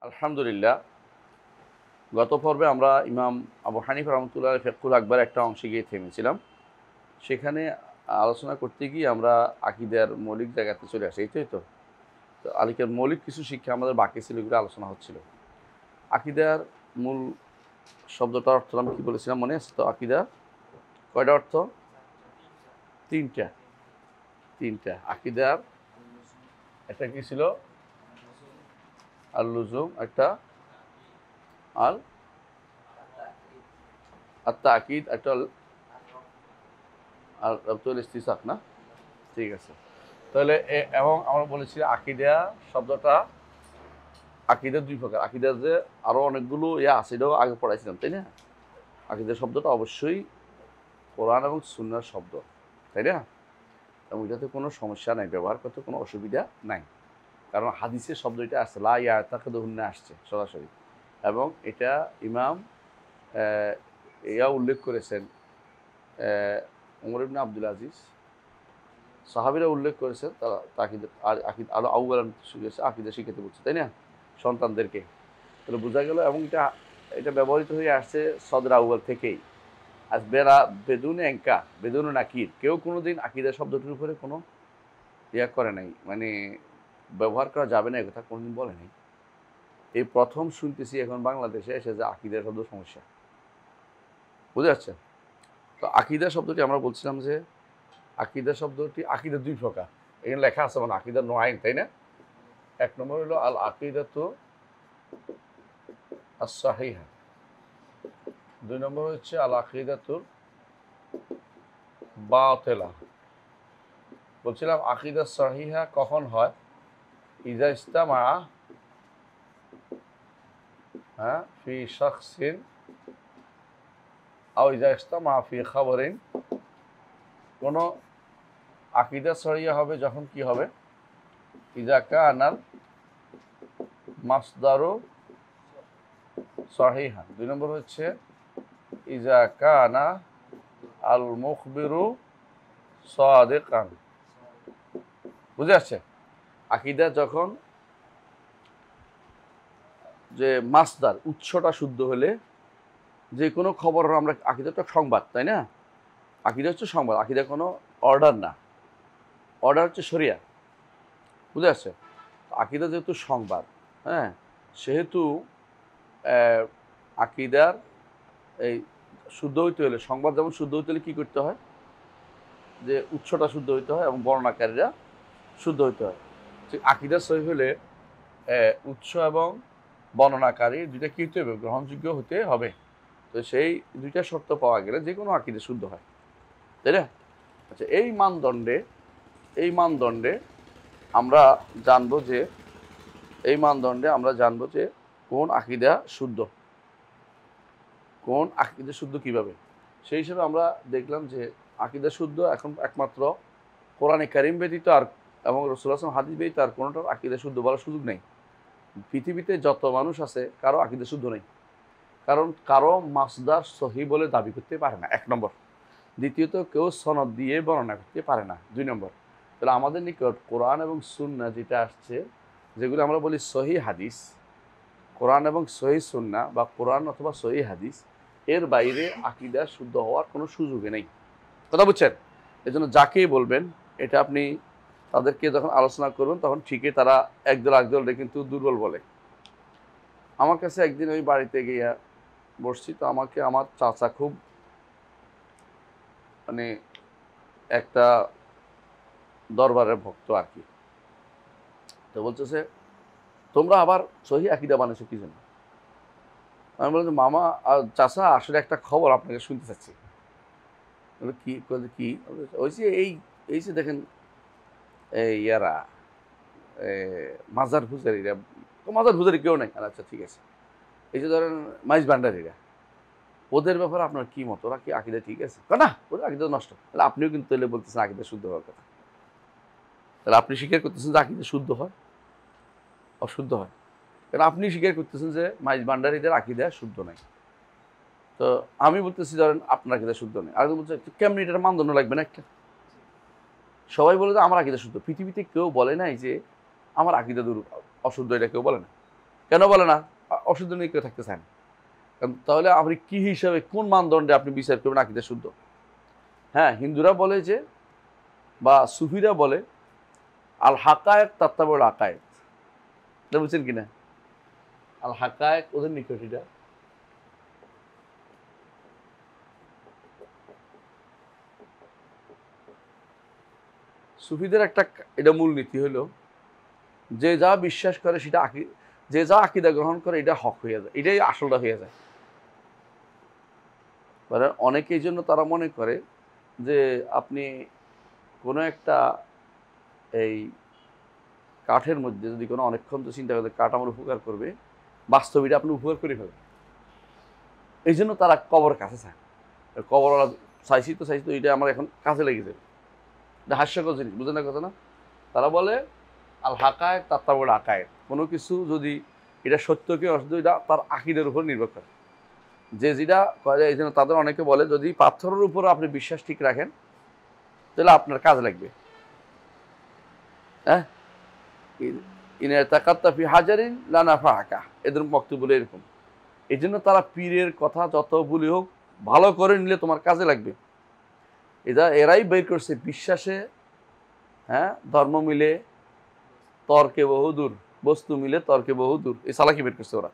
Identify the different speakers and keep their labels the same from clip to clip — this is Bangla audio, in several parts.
Speaker 1: আলহামদুলিল্লাহ, গত পর্বে আমরা ইমাম আবু হানিফা রহমতুল্লাহ ফিকহুল আকবার একটা অংশে গিয়ে থেমেছিলাম। সেখানে আলোচনা করতে গিয়ে আমরা আকিদার মৌলিক জায়গাতে চলে আসি, এইটাই তো। তো আলিকের মৌলিক কিছু শিক্ষা আমাদের বাকি ছিল, এগুলো আলোচনা হচ্ছিল। আকিদার মূল শব্দটার অর্থ আমি কী বলেছিলাম মনে আছে তো? আকিদা কয়টা অর্থ? তিনটা। আকিদার একটা কী ছিল? আল লুজুম, একটা আল আত্মা আকিদ, একটা আর রব্তুল ইস্তিসাক, না? ঠিক আছে। তাহলে এবং আমরা বলেছি আকিদা শব্দটা, আকিদা দুই প্রকার। আকিদা যে আরও অনেকগুলো আছে, এটাও আগে পড়াইছিলাম, তাই না? আকিদা শব্দটা অবশ্যই কোরআন এবং সুন্নাহর শব্দ, তাই না? এবং এটাতে কোনো সমস্যা নাই, ব্যবহার করতে কোনো অসুবিধা নাই, কারণ হাদিসের শব্দ এটা আসছে, লা ইয়াতাকিদুহুন্না আসছে সরাসরি। এবং এটা ইমাম উল্লেখ করেছেন, ওমর ইবনে আব্দুল আজিজ, সাহাবীরা উল্লেখ করেছেন, তারা আরো আউ্বালান আকিদা শিখাতে বলছে, তাই না, সন্তানদেরকে। তাহলে বোঝা গেল। এবং এটা ব্যবহৃত হয়ে আসছে সদর আউ্বাল থেকেই। আজ বেদুনে এঙ্কা বেদুনে নাকির, কেউ কোনোদিন আকিদা শব্দটির উপরে কোনো করে নাই, মানে ব্যবহার করা যাবে না এ কথা কোনোদিন বলে নাই। এই প্রথম শুনতেছি এখন বাংলাদেশে এসে যে আকিদা শব্দ সমস্যা, বুঝতে পারছেন? তো আকিদা শব্দটি আমরা বলছিলাম যে আকিদা শব্দটি, আকিদা দুই প্রকার, এখানে লেখা আছে, মানে আকিদা নয়, তাই না? এক নম্বর হলো আল আকিদাতু আস-সাহিহা, দুই নম্বর হচ্ছে আল আকিদাতুল বাতিলা। বলছিলাম আকিদা সাহিহা কখন হয়? ইজা ইস্তামা ফি শাখসিন আও ইজা ইস্তামা ফি খাবরিন। কোনো আকিদা সহিহা হবে যখন কি হবে? ইজা কানাল মাসদারু সহিহা। দুই নম্বর হচ্ছে ইজা কানা আল মুখবিরু সাদিকান। বুঝে আসছে? আকিদা যখন যে মাসদার, উৎসটা শুদ্ধ হলে যে কোনো খবর, আমরা আকিদা তো সংবাদ, তাই না? আকিদা হচ্ছে সংবাদ, আকিদা কোনো অর্ডার না, অর্ডার হচ্ছে শরিয়া। বুঝে আসছে? আকিদা যেহেতু সংবাদ, হ্যাঁ, সেহেতু আকিদার এই শুদ্ধ হইতে হলে, সংবাদ যেমন শুদ্ধ হইতে হলে কী করতে হয়? যে উৎসটা শুদ্ধ হইতে হয় এবং বর্ণনাকারীরা শুদ্ধ হইতে হয়। ঠিক আকিদা সহি হলে উৎস এবং বর্ণনাকারী দুইটা কী হতে হবে? গ্রহণযোগ্য হতে হবে। তো সেই দুইটা শর্ত পাওয়া গেলে যে কোনো আকিদা শুদ্ধ হয়, তাই না? আচ্ছা, এই মানদণ্ডে আমরা জানবো যে কোন আকিদা শুদ্ধ, কীভাবে। সেই হিসেবে আমরা দেখলাম যে আকিদা শুদ্ধ এখন একমাত্র কোরআনে কারিম ব্যতীত আর এবং রাসূলুল্লাহ সাল্লাল্লাহু আলাইহি ওয়াসাল্লাম হাদিস ব্যতীত আর কোনোটার আকিদা শুদ্ধ বলার সুযোগ নেই। পৃথিবীতে যত মানুষ আছে কারো আকিদা শুদ্ধ নেই, কারণ কারো মাসদার সহি বলে দাবি করতে পারে না, এক নম্বর। দ্বিতীয়ত, কেউ সনদ দিয়ে বর্ণনা করতে পারে না, দুই নম্বর। তাহলে আমাদের নিকট কোরআন এবং সুন্নাহ যেটা আসছে, যেগুলো আমরা বলি সহি হাদিস, কোরআন এবং সহি সুন্নাহ বা কোরআন অথবা সহি হাদিস, এর বাইরে আকিদা শুদ্ধ হওয়ার কোনো সুযোগই নেই। কথা বুঝছেন? এই জন্য যাকেই বলবেন, এটা আপনি তাদেরকে যখন আলোচনা করবেন তখন ঠিকই তারা একদল একদলটা কিন্তু দুর্বল বলে। আমার কাছে একদিন ওই বাড়িতে গিয়ে বসছি, তো আমাকে আমার চাচা খুব, মানে একটা দরবারের ভক্ত আর কি, তো বলতেছে, তোমরা আবার সহি আকিদা বানিয়েছো কি জন্য? আমি বললাম, মামা চাচা, আসলে একটা খবর আপনাকে শুনতে চাচ্ছি। কি কি? ওই যে এই যে দেখেন ইয়ারা মাজার পূজারীরা, মাজার পূজারী কেউ নেই, আচ্ছা ঠিক আছে, এই যে ধরেন মাইজ ভান্ডারীরা, ওদের ব্যাপারে আপনার কি মত? ওরা কি আকিদা ঠিক আছে? না, ওদের আকিদা নষ্ট। তাহলে আপনিও কিন্তু তাহলে বলতেছেন আকিদা শুদ্ধ হওয়ার কথা। তাহলে আপনি স্বীকার করতেছেন যে আকিদা শুদ্ধ হয়, অশুদ্ধ হয়। কারণ আপনি স্বীকার করতেছেন যে মাইজ ভান্ডারীদের আকিদা শুদ্ধ নাই। তো আমি বলতেছি ধরেন আপনার আকিদা শুদ্ধ নেই, আর বলছে কেমনি, এটার মানদণ্ড লাগবে না একটা? সবাই বলে যে আমার আকিদা শুদ্ধ। পৃথিবীতে কেউ বলে নাই যে আমার আকিদা অশুদ্ধ, এটা কেউ বলে না। কেন বলে না? অশুদ্ধ নিয়ে কেউ থাকতে চায় না। কারণ তাহলে আপনি কি হিসাবে কোন মানদণ্ডে আপনি বিচার করবেন আকীদা শুদ্ধ? হ্যাঁ, হিন্দুরা বলে যে, বা সুফিরা বলে আল হাকায়েক তাত্তাবুল আকায়েক। এটা বুঝছেন কিনা? আল হাকায়েক ওদের নিকট এটা। সুফিদের একটা এটা মূলনীতি হলো যে যা বিশ্বাস করে সেটা যে যা আকীদা গ্রহণ করে এটা হক হয়ে যায়, এটাই আসলটা হয়ে যায়। মানে অনেকে এই জন্য তারা মনে করে যে আপনি কোনো একটা এই কাঠের মধ্যে যদি কোনো অনেকক্ষণ তো চিন্তা করে কাঠ আমার উপকার করবে, বাস্তব এটা আপনি উপকার করে ফেলেন। এই জন্য তারা কবর কাছে চায়। কবরওয়ালা চাইছি তো এটা আমার এখন কাজে লেগে যাবে। এটা হাস্যকর জিনিস, বুঝে না কথা না? তারা বলে আল হাকায়েক তাত্তাবুল আকায়েক। কোনো কিছু যদি এটা সত্য কি অসত্য এটা তার আকীদার উপর নির্ভর করে। যে যেটা করে এই জন্য তাদের অনেকে বলে যদি পাথরের উপর আপনি বিশ্বাস ঠিক রাখেন তাহলে আপনার কাজে লাগবে। হ্যাঁ, ইনের তাকাত্তা ফি হাজারিন লা নাফাআকা, এদের বক্তব্য বলে এরকম। এই জন্য তারা পীরের কথা যত বলি হোক ভালো করে নিলে তোমার কাজে লাগবে। এরাই বের করছে বিশ্বাসে, হ্যাঁ, ধর্ম মিলে তর্কে বহুদূর, বস্তু মিলে তর্কে বহুদূর, এই সালাকি বের করছে ওরা।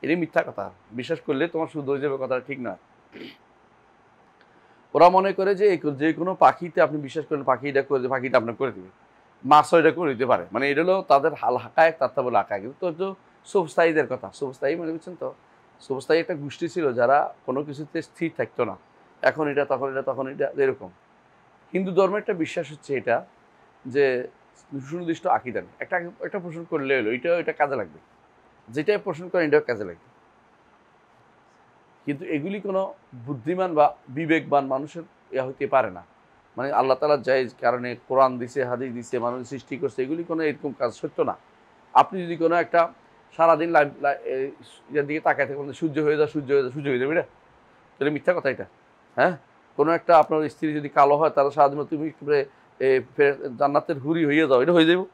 Speaker 1: এটাই মিথ্যা কথা। বিশ্বাস করলে তোমার শুদ্ধ হয়ে যাবে, কথাটা ঠিক নয়। ওরা মনে করে যে যে কোনো পাখিতে আপনি বিশ্বাস করেন পাখি এটা করে দেবে, পাখিটা আপনার করে দেবে, মাছও এটা করে দিতে পারে। মানে এটা হলো তাদের হাল হাকায়েক তাত্তাবুল আকায়েক। তো সুবস্তায়ীদের কথা, সুবস্তায়ী মানে বুঝছেন তো, সুবস্তায়ী একটা গোষ্ঠী ছিল যারা কোনো কিছুতে স্থির থাকতো না, এখন এটা তখন এটা তখন এটা, এরকম। হিন্দু ধর্মের একটা বিশ্বাস হচ্ছে এটা যে সুনির্দিষ্ট আকীদা নেই, একটা পোষণ করলে হলো এটা কাজে লাগবে, যেটাই পোষণ করেন এটাও কাজে লাগবে। কিন্তু এগুলি কোনো বুদ্ধিমান বা বিবেকবান মানুষের হইতে পারে না। মানে আল্লাহ তাআলা যাই কারণে কোরআন দিছে, হাদিস দিছে, মানুষ সৃষ্টি করছে, এগুলি কোনো এরকম কাজ সত্য না। আপনি যদি কোনো একটা সারাদিন এর দিকে তাকায় থাকেন, সূর্য হয়ে যাবে, সূর্য হয়ে যাবে, এটা তাহলে মিথ্যা কথা এটা। হ্যাঁ, কোনো একটা আপনার স্ত্রী যদি কালো হয় তারা সারাদিন তুমি জান্নাতের হুরি হয়ে যাও, এটা হয়ে যাবো।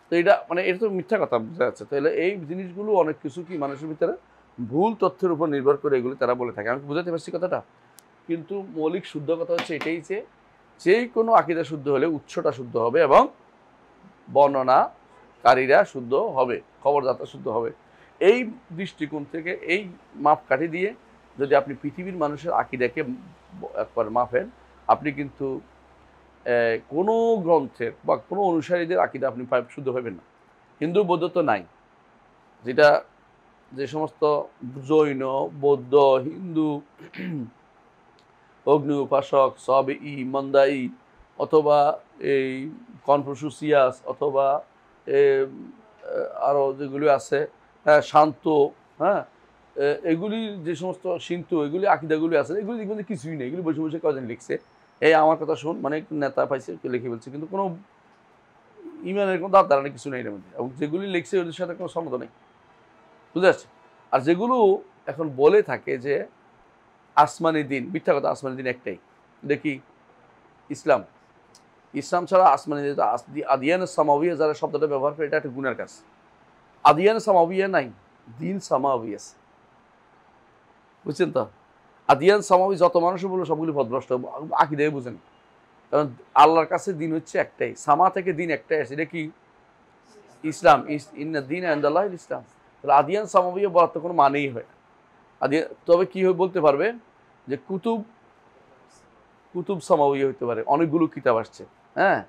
Speaker 1: তো এটা মানে এটা তো মিথ্যা কথা, বোঝা যাচ্ছে। তাহলে এই জিনিসগুলো অনেক কিছু কি মানুষের ভিতরে ভুল তথ্যের উপর নির্ভর করে এগুলি তারা বলে থাকে। আমি বুঝাতে পারছি কথাটা? কিন্তু মৌলিক শুদ্ধ কথা হচ্ছে এটাই যে যে কোনো আকীদা শুদ্ধ হলে উৎসটা শুদ্ধ হবে এবং বর্ণনাকারীরা শুদ্ধ হবে, খবরদাতা শুদ্ধ হবে। এই দৃষ্টিকোণ থেকে এই মাপকাঠি দিয়ে যদি আপনি পৃথিবীর মানুষের আকীদাকে একবার মাপেন, আপনি কিন্তু কোনো গ্রন্থের বা কোনো অনুসারীদের আকীদা আপনি শুদ্ধ পাবেন না। হিন্দু বৌদ্ধ তো নাই, যেটা যে সমস্ত জৈন, বৌদ্ধ, হিন্দু, অগ্নি উপাসক, সবই মন্দাই, অথবা এই কনফুসিয়াস, অথবা আরও যেগুলি আছে, হ্যাঁ, শান্ত, হ্যাঁ, এগুলি যে সমস্ত সিন্তু, এগুলি আকীদাগুলি আছে, এগুলি দেখবেন কিছুই নেই। এগুলি বসে বসে কজন লিখছে, এই আমার কথা শুন, মানে নেতা পাইছে লিখে ফেলছে, কিন্তু কোনো ইমানের কোনো দাঁত দাঁড়ানো কিছু নেই এর মধ্যে। এবং যেগুলি লিখছে ওদের সাথে কোনো সম্বন্ধ নেই, বুঝতে পারছি? আর যেগুলো এখন বলে থাকে যে আসমানি দিন, মিথ্যা কথা। আসমানি দিন একটাই, দেখি ইসলাম। ইসলাম ছাড়া আসমানি দিন, আদিয়ান সামাউইয়া যারা শব্দটা ব্যবহার করে, এটা একটা গুনার কাজ। আদিয়ান সামাউইয়া নাই, দিন সামাউই আছে, বুঝছেন তো? আদিয়ান সামাউই যত মানুষ বললো সবগুলি পথভ্রষ্ট, আকীদাই বুঝেন। কারণ আল্লাহর কাছে দিন হচ্ছে একটাই, সামা থেকে দিন একটাই আছে, এটা কি? ইসলাম। ইন্না দিন ইনদাল্লাহ ইসলাম। তাহলে আদিয়ান সামাউইয়া বলার তো কোনো মানেই হয় না। তবে কি বলতে পারবে যে কুতুব সামাউইয়া হইতে পারে, অনেকগুলো কিতাব আসছে। হ্যাঁ,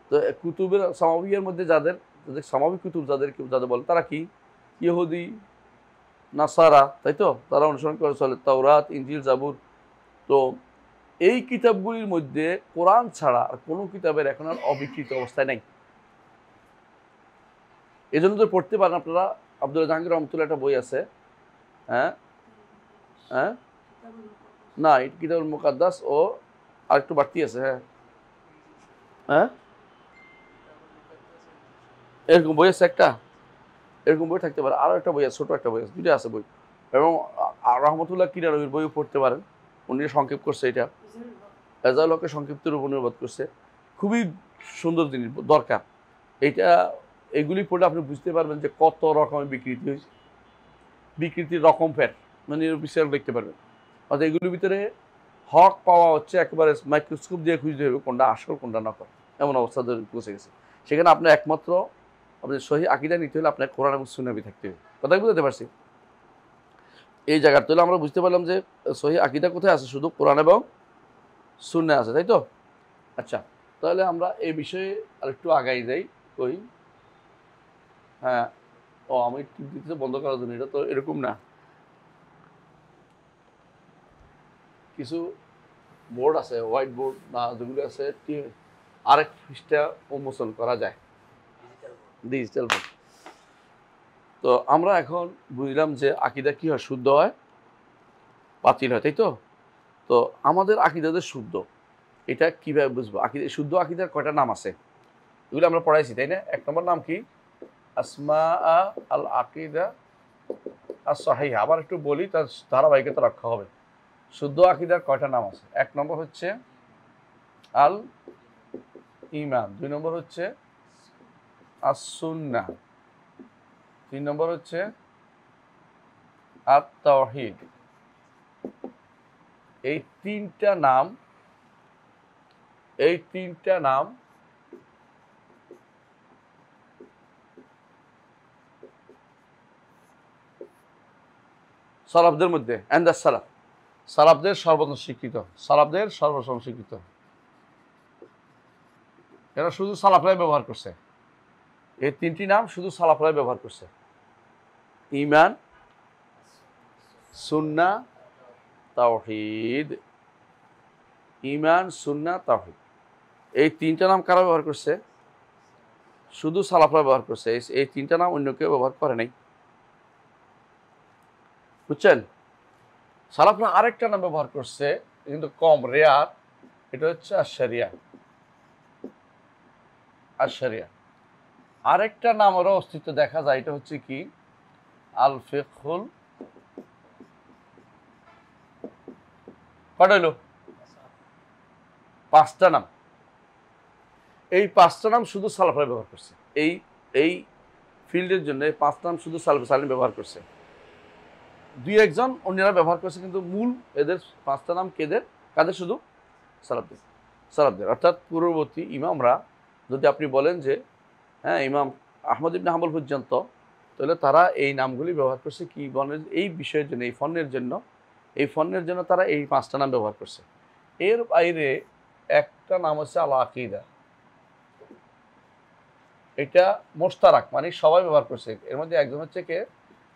Speaker 1: তো কুতুবের সামাউইয়ার মধ্যে যাদের সামাউই কুতুব যাদের বলে তারা কি? ইহুদি, নাসারা, তাই তো? তারা অনুসরণ করে চলে তাওরাত, ইনজিল, জাবুর। তো এই কিতাবগুলির মধ্যে কোরআন ছাড়া আর কোনো কিতাবের এখন আর অবিকৃত অবস্থায় নাই। এই জন্য তো পড়তে পারেন আপনারা, আব্দুল জাহাঙ্গীর রহমতুল্লাহ একটা বই আছে, হ্যাঁ হ্যাঁ, না এটা কিতাবুল মুকাদ্দাস, ও আর একটু বাড়তি আছে, হ্যাঁ হ্যাঁ, এরকম বই আছে একটা, এরকম বই থাকতে পারে। আরও একটা বই আছে, ছোটো একটা বই আছে, দুইটা আছে বই। এবং রহমতুল্লাহ কিরানবীর বইও পড়তে পারেন, উনি সংক্ষেপ করছে এটা, এজাল হকের সংক্ষিপ্তের উপর অনুবাদ করছে, খুবই সুন্দর জিনিস, দরকার এইটা। এগুলি পড়লে আপনি বুঝতে পারবেন যে কত রকমের বিকৃতি হয়েছে। বিকৃতির রকম ফের মানে বিষয় দেখতে পারবেন। অর্থাৎ এগুলির ভিতরে হক পাওয়া হচ্ছে একেবারে মাইক্রোস্কোপ দিয়ে খুঁজতে হবে কোনটা আসল কোনটা নকল, এমন অবস্থা পৌঁছে গেছে। সেখানে আপনার একমাত্র আপনার সহি আকীদা নিতে হলে আপনার কোরআন এবং সুন্নাহ থাকতে হবে। কথা বুঝতে পারছি? এই জায়গার তাহলে আমরা বুঝতে পারলাম যে সহি আকীদা কোথায় আছে, শুধু কোরআন এবং সুন্নাহ আছে, তাই তো? আচ্ছা, তাহলে আমরা এই বিষয়ে আরেকটু আগাই যাই। কই হ্যাঁ, ও আমি টিপ দিতে বন্ধ করার জন্য, এটা তো এরকম না, কিছু বোর্ড আছে হোয়াইট বোর্ড না যেগুলো আছে আরেক পৃষ্ঠা উন্মোচন করা যায়, ডিজিটাল বোর্ড। তো আমরা এখন বুঝলাম যে আকীদা কি হয়, শুদ্ধ হয় বাতিল হয়, তাই তো? তো আমাদের আকীদা যে শুদ্ধ, এটা কিভাবে বুঝবো? আকীদা শুদ্ধ আকীদার কয়টা নাম আছে এগুলো আমরা পড়াইছি, তাই না? এক নম্বর নাম কি? আসমা আল আকীদা আর সহিহা। আবার একটু বলি, তার ধারাবাহিকতা রক্ষা হবে। শুদ্ধ আকীদার কয়টা নাম আছে? এক নম্বর হচ্ছে আল ঈমান, দুই নম্বর হচ্ছে আস সুন্নাহ, তিন নম্বর হচ্ছে আত তাওহীদ। এই তিনটা নাম সালাফদের মধ্যে সালাফদের সর্বজন স্বীকৃত, এরা শুধু সালাফরাই ব্যবহার করছে। এই তিনটি নাম শুধু সালাফরাই ব্যবহার করছে: ঈমান, সুন্নাহ, তাওহীদ। ঈমান, সুন্নাহ, তাওহীদ, এই তিনটা নাম কারা ব্যবহার করছে? শুধু সালাফরা ব্যবহার করছে। এই তিনটা নাম অন্য কেউ ব্যবহার করে নাই, বুঝছেন? সালাফরা আরেকটা নাম ব্যবহার করছে, কিন্তু কম রেয়ার, এটা হচ্ছে আশ-শরিয়া। আরেকটা নামেরও অস্তিত্ব দেখা যায়, এটা হচ্ছে কি? আল ফিকহুল। কটা হইল? পাঁচটা নাম। এই পাঁচটা নাম শুধু সালাফরা ব্যবহার করছে। এই ফিল্ডের জন্য এই পাঁচটা নাম শুধু সালাফি ব্যবহার করছে। দুই একজন অন্যরা ব্যবহার করছে, কিন্তু মূল এদের পাঁচটা নাম কাদের? শুধু সালাফদের। অর্থাৎ পূর্ববর্তী ইমামরা, যদি আপনি বলেন যে হ্যাঁ ইমাম আহমদ ইবনে হাম্বল পর্যন্ত, তাহলে তারা এই নামগুলি ব্যবহার করছে কি বলেন? এই বিষয়ের জন্য, এই ফন্নের জন্য তারা এই পাঁচটা নাম ব্যবহার করছে। এর বাইরে একটা নাম হচ্ছে আল আকীদা। এটা মোশতারাক, মানে সবাই ব্যবহার করছে। এর মধ্যে একজন হচ্ছে কে?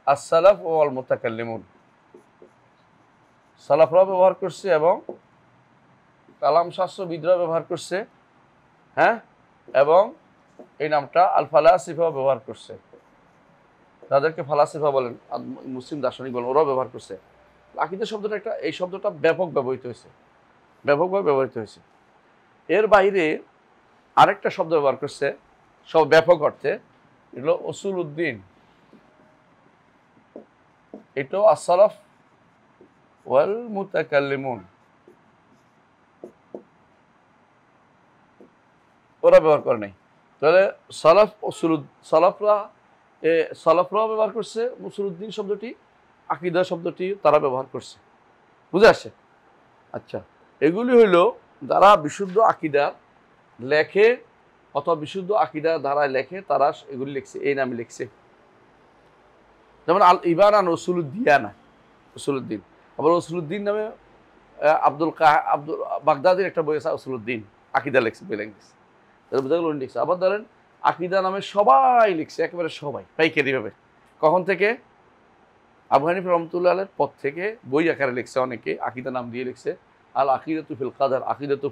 Speaker 1: as-সালাফ ওয়াল মুতাকাল্লিমুন। সালাফরাও ব্যবহার করছে এবং কালাম শাস্ত্রবিদরা ব্যবহার করছে, হ্যাঁ, এবং এই নামটা আল ফালাসিফাও ব্যবহার করছে। তাদেরকে ফালাসিফা বলেন, মুসলিম দার্শনিক বলেন, ওরাও ব্যবহার করছে। আকীদা শব্দটা এই শব্দটা ব্যাপকভাবে ব্যবহৃত হয়েছে। এর বাইরে আরেকটা শব্দ ব্যবহার করছে সব ব্যাপক অর্থে, এগুলো উসুল উদ্দিন। এটাও as-সালাফ ওয়াল মুতাকাল্লিমুন, ওরা ব্যবহার করে নাই। তাহলে সালাফরাও ব্যবহার করছে উসুলউদ্দিন শব্দটি, আকীদা শব্দটি তারা ব্যবহার করছে। বুঝে আসছে? আচ্ছা, এগুলি হইল যারা বিশুদ্ধ আকীদা লেখে অথবা বিশুদ্ধ আকীদা ধারায় লেখে, তারা এগুলি লিখছে, এই নামে লিখছে। যেমন আল ঈমান আন উসুলউদ্দিন। আবার উসুলউদ্দিন নামে আব্দুল বাগদাদির একটা বই আছে উসুলউদ্দিন, আকীদা লিখছে, বই লিখছে, লিখছে। আবার ধরেন আকীদা নামে সবাই লিখছে, একেবারে সবাই পাইকারিভাবে। কখন থেকে? আবু হানিফা রাহমাতুল্লাহ আলাইহির পর থেকে বই আকারে লিখছে, অনেকে আকীদা নাম দিয়ে লিখছে। আল আকিদাতু ফিল কাদার, আকিদাতু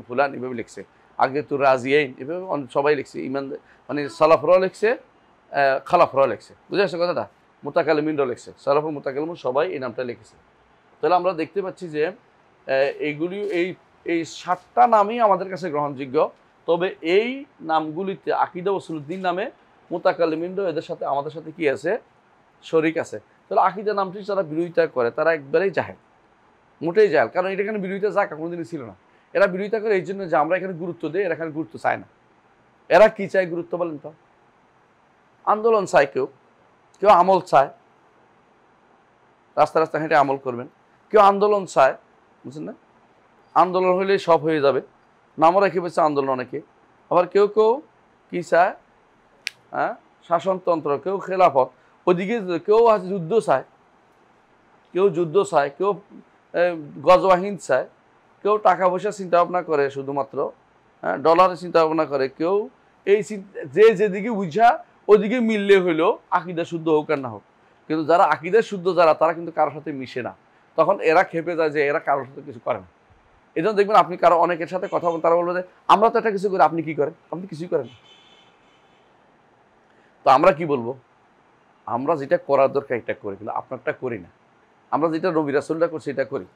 Speaker 1: ফুলান এভাবে লিখছে। আকিদাতু রাজিয়াইন এভাবে সবাই লিখছে। ইমান মানে সালাফরাও লিখছে, খালাফরাও লিখছে। বুঝে আসছে কথাটা? মুতাকাল্লিমিনরাও লিখছে, সালাফ ও মুতাকাল্লিমুন সবাই এই নামটা লিখেছে। তাহলে আমরা দেখতে পাচ্ছি যে এইগুলি এই 7টা নামই আমাদের কাছে গ্রহণযোগ্য। তবে এই নামগুলিতে আকীদা উসুলউদ্দিন নামে মুতাকাল্লিমিনরাও এদের সাথে আমাদের সাথে কি আছে? শরীক আছে। তাহলে আকীদা নামটি যারা বিরোধিতা করে তারা একবারেই জাহেল, মোটেই জাহেল। কারণ এটা এখানে বিরোধিতা জায়গা কোনোদিনই ছিল না। এরা বিরোধিতা করে এই জন্য যে আমরা এখানে গুরুত্ব দিই, এরা এখানে গুরুত্ব চায় না। এরা কি চায় গুরুত্ব বলেন তো? আন্দোলন চায়, কেউ আমল চায়, রাস্তা রাস্তা হেঁটে আমল করবেন। কেউ আন্দোলন চায়, বুঝছেন না, আন্দোলন হলে সব হয়ে যাবে, নামও রেখে পেয়েছে আন্দোলন অনেকে। আবার কেউ কেউ কী চায়, হ্যাঁ, শাসনতন্ত্র, কেউ খেলাফত, ওদিকে কেউ আছে যুদ্ধ চায়, কেউ যুদ্ধ চায়, কেউ গজবাহিনী চায়, কেউ টাকা পয়সা চিন্তা ভাবনা করে শুধুমাত্র, হ্যাঁ, ডলারের চিন্তা ভাবনা করে, কেউ এই যে যেদিকে বুঝা ওদিকে মিললে হইলো আকীদা শুদ্ধ হোক আর না হোক। কিন্তু যারা আকীদা শুদ্ধ যারা, তারা কিন্তু কারোর সাথে মিশে না, তখন এরা খেপে যায় যে এরা কারোর সাথে কিছু করে না। এই জন্য দেখবেন আপনি কারো অনেকের সাথে কথা বলেন, তারা বলবে যে আমরা তো একটা কিছু করি, আপনি কি করেন? আপনি কিছুই করেন। তো আমরা কি বলবো? আমরা যেটা করার দরকার এটা করি, কিন্তু আপনারটা করি না। আমরা যেটা নবী রাসূলরা করছে এটা করি,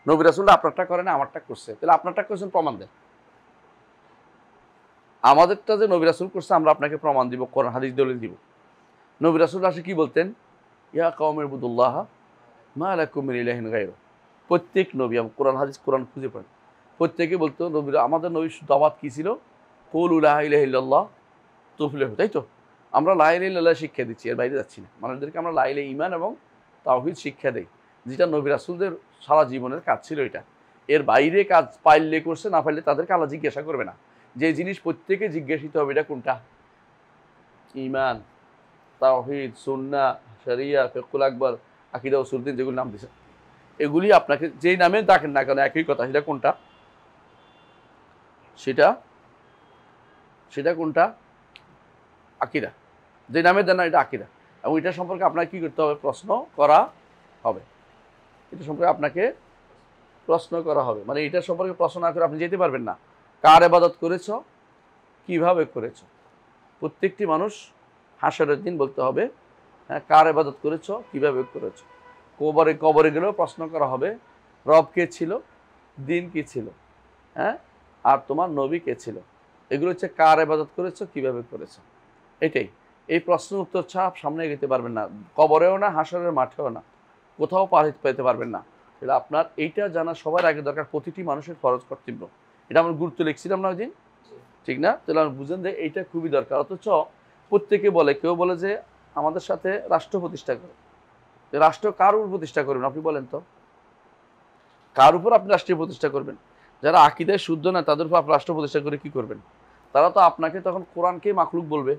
Speaker 1: নবী রাসূলরা আপনারটা করে না, আমারটা করছে, তাহলে আপনারটা করছেন প্রমাণ দেন। আমাদেরটা যে নবী রাসূল করছে আমরা আপনাকে প্রমাণ দিব, কোরআন হাদিস দলিল দিব। নবী রাসূলরা আসে কি বলতেন? ইয়া কওমি ইবুদুল্লাহ মা লাকুম মিন ইলাহিন গায়রু। প্রত্যেক নবী, কোরআন হাদিস কোরআন খুঁজে পান, প্রত্যেকে বলতো, নবীরা, আমাদের নবীর দাওয়াত কি ছিল? কুলু লা ইলাহা ইল্লাল্লাহ তুফলিহু, তাই তো? আমরা লা ইলাহা ইল্লাল্লাহ শিক্ষা দিচ্ছি, এর বাইরে যাচ্ছি না। মানুষদেরকে আমরা লা ইলাহা ঈমান এবং তাওহীদ শিক্ষা দেই, যেটা নবী রাসূলদের সারা জীবনের কাজ ছিল এটা। এর বাইরে কাজ পাইলে করছে, না পাইলে তাদেরকে আল্লাহ জিজ্ঞাসা করবে না। যে জিনিস প্রত্যেকে জিজ্ঞাসিত হবে এটা কোনটা? ঈমান, তাওহীদ, সুন্নাহ, শরিয়া, ফিকহুল আকবর, আকীদা উসুল দ্বীন, যেগুলো নাম দিয়েছে, এগুলি আপনাকে যেই নামে ডাকেন না কেন একই কথা, সেটা কোনটা? সেটা কোনটা? আকীদা। যে নামে দেন না, এটা আকীদা। এবং এটা সম্পর্কে আপনাকে কী করতে হবে? প্রশ্ন করা হবে। এটা সম্পর্কে আপনাকে প্রশ্ন করা হবে, মানে এটা সম্পর্কে প্রশ্ন না করে আপনি যেতে পারবেন না। কার ইবাদত করেছ, কিভাবে করেছ? প্রত্যেকটি মানুষ হাসরের দিন বলতে হবে, হ্যাঁ, কার ইবাদত করেছ, কিভাবে করেছ। কবরে গেলেও প্রশ্ন করা হবে, রব কে ছিল, দিন কি ছিল, হ্যাঁ, আর তোমার নবী কে ছিল। এগুলো হচ্ছে কার ইবাদত করেছ, কিভাবে করেছ। এটাই, এই প্রশ্নের উত্তর ছাড়া সামনে এগোতে পারবেন না, কবরেও না, হাসরের মাঠেও না, কোথাও পার পেতে পারবেন না। এটা আপনার এইটা জানা সবার আগে দরকার, প্রতিটি মানুষের ফরজ কর্তব্য। এটা আমরা গুরুত্ব লিখছিলাম না ওই দিন, ঠিক না? তাহলে আমরা বুঝেন যে এইটা খুবই দরকার। অথচ প্রত্যেকে বলে, কেউ বলে যে আমাদের সাথে রাষ্ট্র প্রতিষ্ঠা করে। রাষ্ট্র কার উপর প্রতিষ্ঠা করবেন আপনি বলেন তো? কার উপর আপনি রাষ্ট্রীয় প্রতিষ্ঠা করবেন? যারা আকীদায় শুদ্ধ না তাদের উপর আপনি রাষ্ট্র প্রতিষ্ঠা করে কি করবেন? তারা তো আপনাকে তখন কোরআনকে মাখলুক বলবে।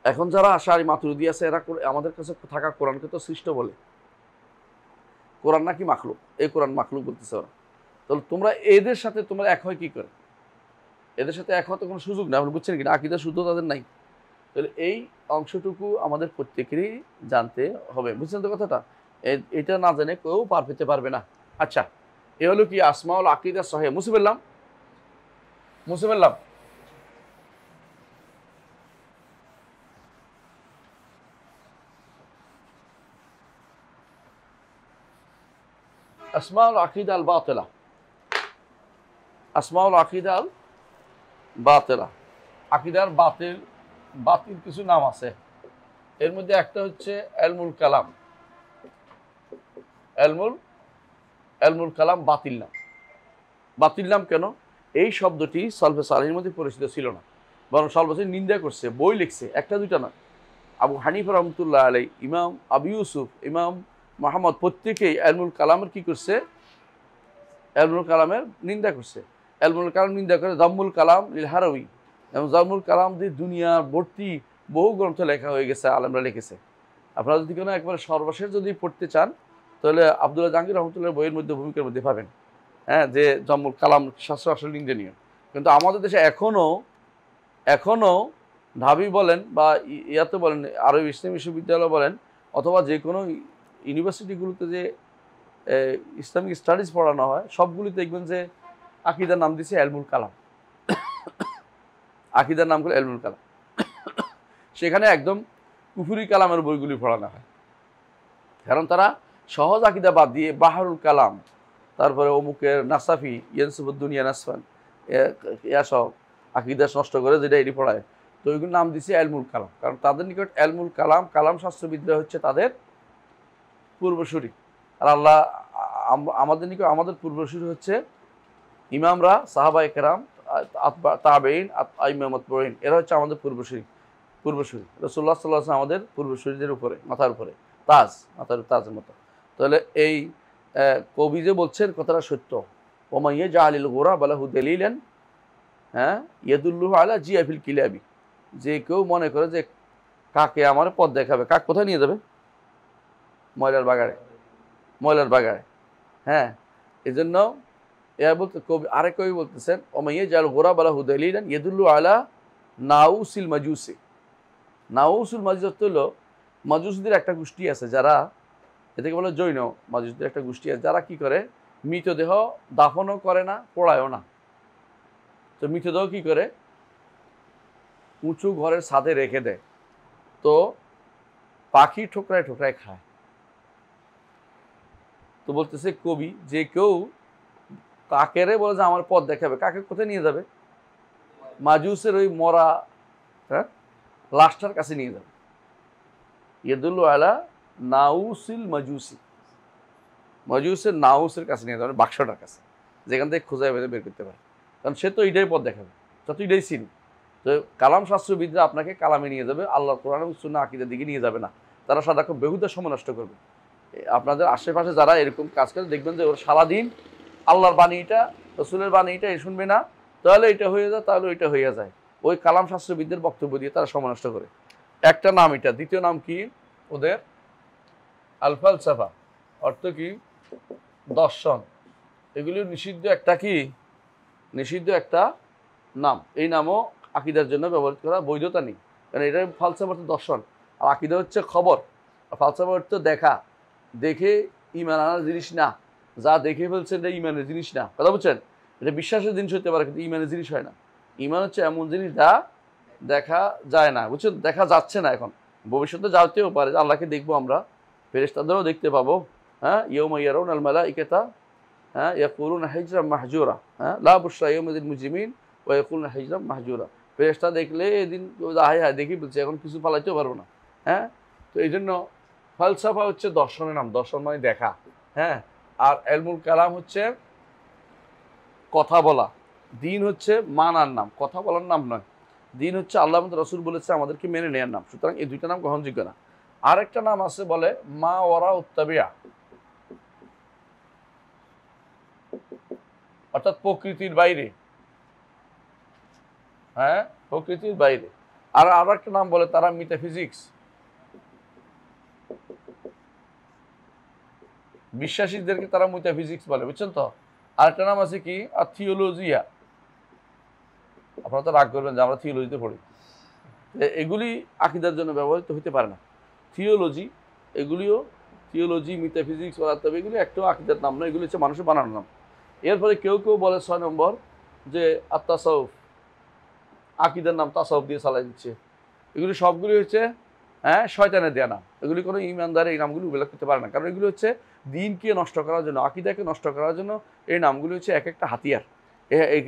Speaker 1: এখন যারা আশারি মাতুরিদি আছে, এরা আমাদের কাছে থাকা কোরআনকে তো সৃষ্ট বলে, কোরআন নাকি মাখলুক, এই কোরআন মাখলুক বলতেছে ওরা। তাহলে তোমরা এদের সাথে তোমরা এক হয় কি করে? এদের সাথে এক হতে কোনো সুযোগ নেই। আপনি বুঝছেন কিনা? আকীদা শুদ্ধ তাদের নাই। তাহলে এই অংশটুকু আমাদের প্রত্যেকেরই জানতে হবে, বুঝছেন তো কথাটা? এটা না জেনে কেউ পার পেতে পারবে না। আচ্ছা, এ হলো কি আসমাউল আকীদা সহিহ। মুছে ফেললাম। আসমাউল আকীদা আল বাতিলা। আসমাউল আকীদা আল বাতিলা, আকীদার বাতিল কিছু নাম আছে। এর মধ্যে একটা হচ্ছে এলমুল কালাম। এলমুল কালাম বাতিল নাম। বাতিল নাম কেন? এই শব্দটি সলফে সালেহীর মধ্যে পরিচিত ছিল না, বরং সলফে নিন্দা করছে, বই লিখছে, একটা দুইটা না। আবু হানিফা রহমতুল্লাহ আলাই, ইমাম আবু ইউসুফ, ইমাম মোহাম্মদ, প্রত্যেকেই এলমুল কালামের কি করছে? এলমুল কালামের নিন্দা করছে। এলমুল কালাম নিন্দা করে জাম্মুল কালাম লিল হারাউই, এবং জাম্মুল কালাম দিয়ে দুনিয়ার ভর্তি বহু গ্রন্থ লেখা হয়ে গেছে, আলেমরা লিখেছে। আপনারা যদি কোনো একবার সর্বশেষ যদি পড়তে চান, তাহলে আব্দুল্লাহ জাহাঙ্গীর রহমতুল্লাহ বইয়ের মধ্যে, ভূমিকার মধ্যে পাবেন, হ্যাঁ, যে জাম্মুল কালাম শাস্ত্র আসলে নিন্দনীয়। কিন্তু আমাদের দেশে এখনও ঢাবি বলেন বা ইয়াতে বলেন, আরব ইসলামী বিশ্ববিদ্যালয় বলেন, অথবা যে কোনো ইউনিভার্সিটিগুলোতে যে ইসলামিক স্টাডিজ পড়ানো হয়, সবগুলিতে দেখবেন যে আকীদার নাম দিচ্ছে এলমুল কালাম। আকীদার নাম করে এলমুল কালাম। সেখানে একদম কুফুরি কালামের বইগুলি পড়ানো হয়, কারণ তারা সহজ আকীদা বাদ দিয়ে বাহারুল কালাম, তারপরে অমুকের নাসাফি, ইয়ানসুবুদ্দুনিয়া নাসফান, সব আকীদা নষ্ট করে যেটা এটি পড়ায়, তো ওইগুলোর নাম দিচ্ছে এলমুল কালাম। কারণ তাদের নিকট এলমুল কালাম শাস্ত্রবিদ্যা হচ্ছে তাদের পূর্বসূরি। আর আল্লাহ আমাদের নিকট, আমাদের পূর্বসূরি হচ্ছে ইমামরা, সাহাবায়ে কেরাম, তাবেঈন, আইম্মা মাতবুঈন, এরা হচ্ছে আমাদের পূর্বসূরি। রাসূলুল্লাহ সাল্লাল্লাহু আলাইহি ওয়াসাল্লাম আমাদের পূর্বসূরিদের উপরে, মাথার উপরে। তাজ, মাথার তাজের মতো। তাহলে এই কবি যে বলছেন কথাটা সত্য। ওমাইয়া জাহালিল গোরা বালাহু দলিলেন, হ্যাঁ, ইয়াদুল্লুহু আলা জিয়াফিল কিলাবি, যে কেউ মনে করে যে কাকে আমার পথ দেখাবে, কাক কোথায় নিয়ে যাবে? ময়লার বাগাড়ে, ময়লার বাগাড়ে। হ্যাঁ, এই জন্য বলতে কবি, আরেক কবি বলতেছেন ওমাইয়া জাল গোরা বালাহু দলিলেন ইয়াদুল্লু আলা নাউসিল মাজুসি। নাউসুল মাজুস হলো মাজুসদের একটা গোষ্ঠী আছে যারা, এটাকে বলে জৈন। মাজুসদের একটা গোষ্ঠী আছে যারা কি করে, মৃতদেহ দাফনও করে না, পোড়ায়ও না। তো মৃতদেহ কি করে, উঁচু ঘরের ছাদে রেখে দেয়, তো পাখি ঠোকরায় ঠোকরায় খায়। তো বলতেছে কবি, যে কেউ কাকেরে বলে যে আমার পথ দেখাবে, কাকে কোথায় নিয়ে যাবে? মাজুসের ওই মরা, হ্যাঁ, লাশটার কাছে নিয়ে যাবে। ইয়াদুল্লু আলা নাউসিল মাজুসি, মাজুসের নাউসের কাছে নিয়ে যাবে, বাক্সটার কাছে, যেখান থেকে খোঁজায় বের করতে পারে। কারণ সে তো এটাই পথ দেখাবে, যত এটাই চিনি। তো কালাম শাস্ত্রবিদরা আপনাকে কালামে নিয়ে যাবে, আল্লাহ কোরআন এবং সুন্নাহ আকীদার দিকে নিয়ে যাবে না। তারা সারাক্ষণ বেহুদা সময় নষ্ট করবে। আপনাদের আশেপাশে যারা এরকম কাজ করে দেখবেন যে ওরা সারাদিন আল্লাহর বাণীটা, রসুলের বাণীটা শুনবে না, তাহলে এটা হয়ে যায়, তাহলে ওইটা হয়ে যায়। ওই কালাম শাস্ত্রবিদদের বক্তব্য দিয়ে তারা সময় নষ্ট করে। একটা নাম এটা। দ্বিতীয় নাম কি ওদের? আল ফালসাফা, অর্থ কি? দর্শন। এগুলি নিষিদ্ধ একটা কি, নিষিদ্ধ একটা নাম। এই নামও আকীদার জন্য ব্যবহার করা বৈধতা নেই, কারণ এটা ফালসাফা অর্থ দর্শন, আর আকীদা হচ্ছে খবর। ফালসাফা অর্থ দেখা, দেখে ইমান আনার জিনিস না, যা দেখে ফেলছেন এটা ইমানের জিনিস না। কথা বলছেন? এটা বিশ্বাসের জিনিস হতে পারে কিন্তু ইমানের জিনিস হয় না। ইমান হচ্ছে এমন জিনিস যা দেখা যায় না, বুঝছেন? দেখা যাচ্ছে না, এখন ভবিষ্যতে যাতেও পারে, আল্লাহকে দেখবো আমরা, ফেরেশতাদেরও দেখতে পাবো। হ্যাঁ, ইয়াউমা ইয়ারাউনাল মালাইকাতা, হ্যাঁ, ইয়াকুলুনা হিজরাম মাহজুরা, হ্যাঁ, লা বুশরা ইয়াউমিল মুজরিমিন ওয়া ইয়াকুলুনা হিজরাম মাহজুরা। ফেরেশতা দেখলে এদিন হায় হায় দেখি বলছে, এখন কিছু পালাইতেও পারবো না। হ্যাঁ, তো এই জন্য ফালসাফা হচ্ছে দর্শনের নাম, দর্শন মানে দেখা। হ্যাঁ, আর ইলমুল কালাম হচ্ছে কথা বলা। দিন হচ্ছে মানার নাম, কথা বলার নাম নয়। দিন হচ্ছে আল্লাহ রাসূল বলেছে আমাদেরকে মেনে নেওয়ার নাম। সুতরাং এই দুইটা নাম গ্রহণযোগ্য না। আর একটা নাম আছে বলে মা ওয়ারা উত্তাবিয়া, অর্থাৎ প্রকৃতির বাইরে। হ্যাঁ, প্রকৃতির বাইরে। আর আরো একটা নাম বলে তারা মেটাফিজিক্স, বিশ্বাসীদেরকে তারা মেটাফিজিক্স বলে, বুঝছেন তো? আর একটা নাম আছে কি, আর থিওলজিয়া। আপনারা তো রাগ করবেন যে আমরা থিওলজিতে পড়ি, এগুলি আকীদার জন্য ব্যবহৃত হতে পারে না। থিওলজি, এগুলিও থিওলজি, মেটাফিজিক্স, তবে এগুলি একটাও আকীদার নাম না, এগুলি হচ্ছে মানুষের বানানোর নাম। এরপরে কেউ কেউ বলে 6 নম্বর যে আত-তাসাউফ, আকীদার নাম তাসাউফ দিয়ে চালাই দিচ্ছে। এগুলি সবগুলি হচ্ছে, হ্যাঁ, শয়তানের দেয়া নাম। এগুলি কোনো ইমানদার এই নামগুলি উল্লেখ করতে পারে না, কারণ এগুলি হচ্ছে দিনকে নষ্ট করার জন্য, আকীদাকে নষ্ট করার জন্য এই নামগুলি হচ্ছে এক একটা হাতিয়ার।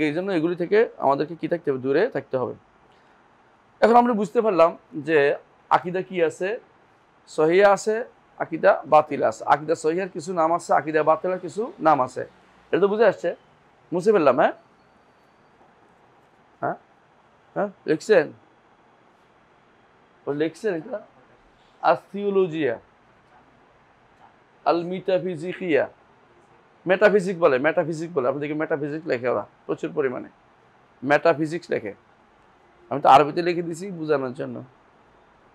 Speaker 1: এই জন্য এগুলি থেকে আমাদেরকে কী থাকতে হবে? দূরে থাকতে হবে। এখন আমরা বুঝতে পারলাম যে আকীদা কি আছে, সহিয়া আছে, আকীদা বাতিল আছে। আকীদা সহিয়ার কিছু নাম আছে, আকীদা বাতিলের কিছু নাম আছে। এটা তো বুঝে আসছে? মুছে ফেললাম? হ্যাঁ হ্যাঁ হ্যাঁ, লিখছেন? লিখছেন এটা? আর থিওলজিয়া, আল মেটাফিজিকিয়া, মেটাফিজিক বলে, মেটাফিজিক বলে। আপনাদেরকে মেটাফিজিক লেখে ওরা প্রচুর পরিমাণে, মেটাফিজিক্স লেখে। আমি তো আরবিতে লিখে দিছি বোঝানোর জন্য।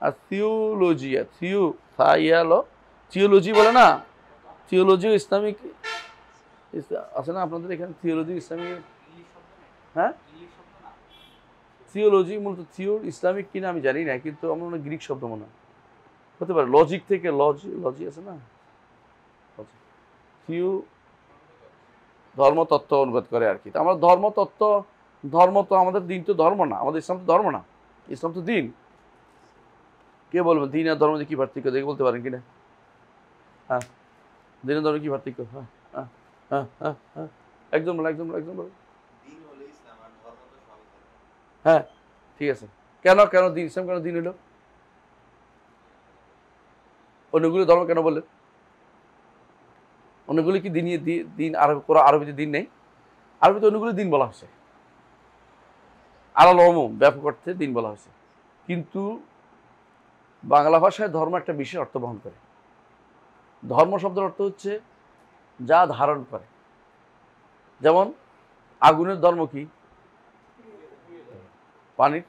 Speaker 1: আর থিওলজিয়া, থিওলজি বলে না, থিওলজি ইসলামিক আছে না আপনাদের এখানে? থিওলজি ইসলামিক, হ্যাঁ, থিওলজি মূলত ইসলামিক কিনা আমি জানি না, কিন্তু আমার মনে হয় গ্রিক শব্দ মনে হয়, হতে পারে। লজিক থেকে লজি আছে না, থিও ধর্মতত্ত্ব অনুবাদ করে আর কি। আমরা ধর্মতত্ত্ব, ধর্ম তো আমাদের দিন তো ধর্ম না, আমাদের ইসলাম তো ধর্ম না, ইসলাম তো দিন। কে বলবেন দিন আর ধর্ম কি পার্থক্য, দেখে বলতে পারেন কিনা? হ্যাঁ, দিন আর ধর্ম কি পার্থক্য? হ্যাঁ হ্যাঁ হ্যাঁ হ্যাঁ হ্যাঁ, একদম বলো, একদম একদম বলো। হ্যাঁ, ঠিক আছে। কেন কেন দিন, ইসলাম কেন দিন হলো? অন্যগুলো ধর্ম কেন বললেন? অন্যগুলি কি দিন, দিন আরবিতে দিন নেই? আরবিতে অন্যগুলো দিন বলা হয়েছে, আলাল ওমুম, ব্যাপক অর্থে দিন বলা হয়েছে। কিন্তু বাংলা ভাষায় ধর্ম একটা বিশেষ অর্থ বহন করে। ধর্ম শব্দের অর্থ হচ্ছে যা ধারণ করে। যেমন আগুনের ধর্ম কি? পানির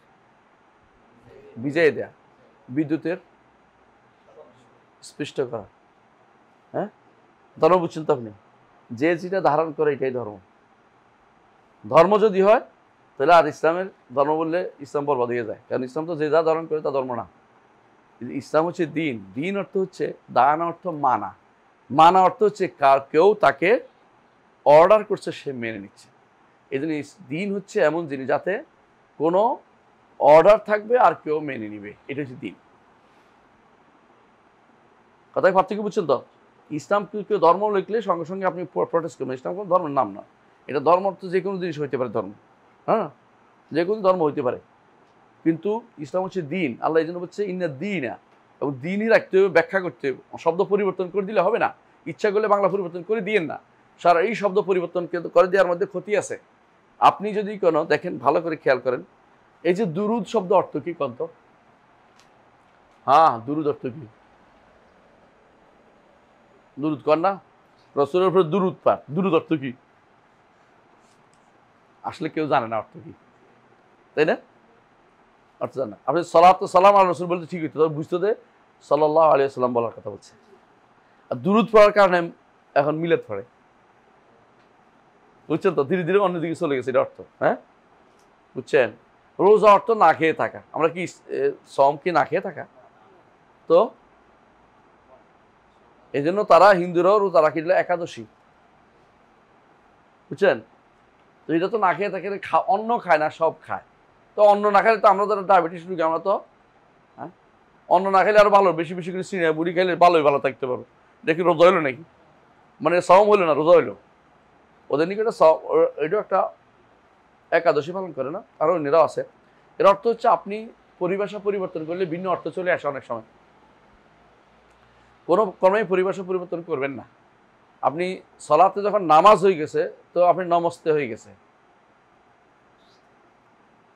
Speaker 1: ভিজাই দেয়া, বিদ্যুতের স্পৃষ্ট করা। হ্যাঁ, ধর্ম বুঝছেন তো আপনি? যে যেটা ধারণ করে এটাই ধর্ম। ধর্ম যদি হয় তাহলে আর ইসলামের ধর্ম বললে ইসলাম বরবাদ হয়ে যায়, কারণ ইসলাম তো যে যা ধারণ করে তা ধর্ম না। ইসলাম হচ্ছে দিন। দিন অর্থ হচ্ছে দানা, অর্থ মানা। মানা অর্থ হচ্ছে কেউ তাকে অর্ডার করছে, সে মেনে নিচ্ছে। এই জন্য দিন হচ্ছে এমন জিনিস যাতে কোনো অর্ডার থাকবে আর কেউ মেনে নিবে, এটা হচ্ছে দিন। কথায় পার্থক্য বুঝছেন তো? ইসলাম কেউ ধর্ম লিখলে সঙ্গে সঙ্গে আপনি প্রটেস্ট করবেন, ইসলাম কোনো ধর্মের নাম না। এটা ধর্ম অর্থ যে কোনো জিনিস হইতে পারে ধর্ম, হ্যাঁ, যে কোনো ধর্ম হইতে পারে, কিন্তু ইসলাম হচ্ছে দিন। আল্লাহ এই জন্য বলছে ইন্না দীনা, এবং দিনই রাখতে হবে, ব্যাখ্যা করতে হবে। শব্দ পরিবর্তন করে দিলে হবে না, ইচ্ছা করলে বাংলা পরিবর্তন করে দিয়েন না। সারা এই শব্দ পরিবর্তন করে দেওয়ার মধ্যে ক্ষতি আছে। আপনি যদি কোনো দেখেন, ভালো করে খেয়াল করেন, এই যে দুরুদ শব্দ অর্থ কি কন্ত? হ্যাঁ, দুরুদ অর্থ কি? দুরুদ কর না, রসুলের উপরে দুরুদ পাঠ। দুরুদ অর্থ কি? আসলে কেউ জানে না অর্থ কি, তাই না? অর্থ জানে না। আপনি সালাত সালাম আল রসুল বলতে ঠিক হইতো, তবে বুঝতে দে সাল্লাল্লাহু আলাইহি ওয়াসাল্লাম বলার কথা বলছে। আর দুরুদ পড়ার কারণে এখন মিলাদ পড়ে, বুঝছেন তো? ধীরে ধীরে অন্যদিকে চলে গেছে এটা অর্থ। হ্যাঁ, বুঝছেন? রোজা অর্থ না খেয়ে থাকা। আমরা কি সম কি না খেয়ে থাকা? তো এই জন্য তারা হিন্দুরাও রোজা রাখি দিল একাদশী, বুঝছেন? তো এটা তো না খেয়ে থাকে, অন্ন খায় না, সব খায়। তো অন্ন না খাইলে তো আমরা যারা ডায়াবেটিস রোগী, আমরা তো হ্যাঁ অন্ন না খাইলে আরো ভালো, বেশি বেশি করে সিনে বুড়ি খাইলে ভালোই ভালো থাকতে পারবো। দেখি রোজা হইলো নাকি, মানে সম হইলো না, রোজা হইলো। ওদের নিকে এটাও একটা একাদশী পালন করে না, আরো অন্যরাও আছে। এর অর্থ হচ্ছে আপনি পরিভাষা পরিবর্তন করলে ভিন্ন অর্থ চলে আসে অনেক সময়। কোনো কর্মেই পরিভাষা পরিবর্তন করবেন না। আপনি সলাতে যখন নামাজ হয়ে গেছে, তো আপনি নমস্তে হয়ে গেছে,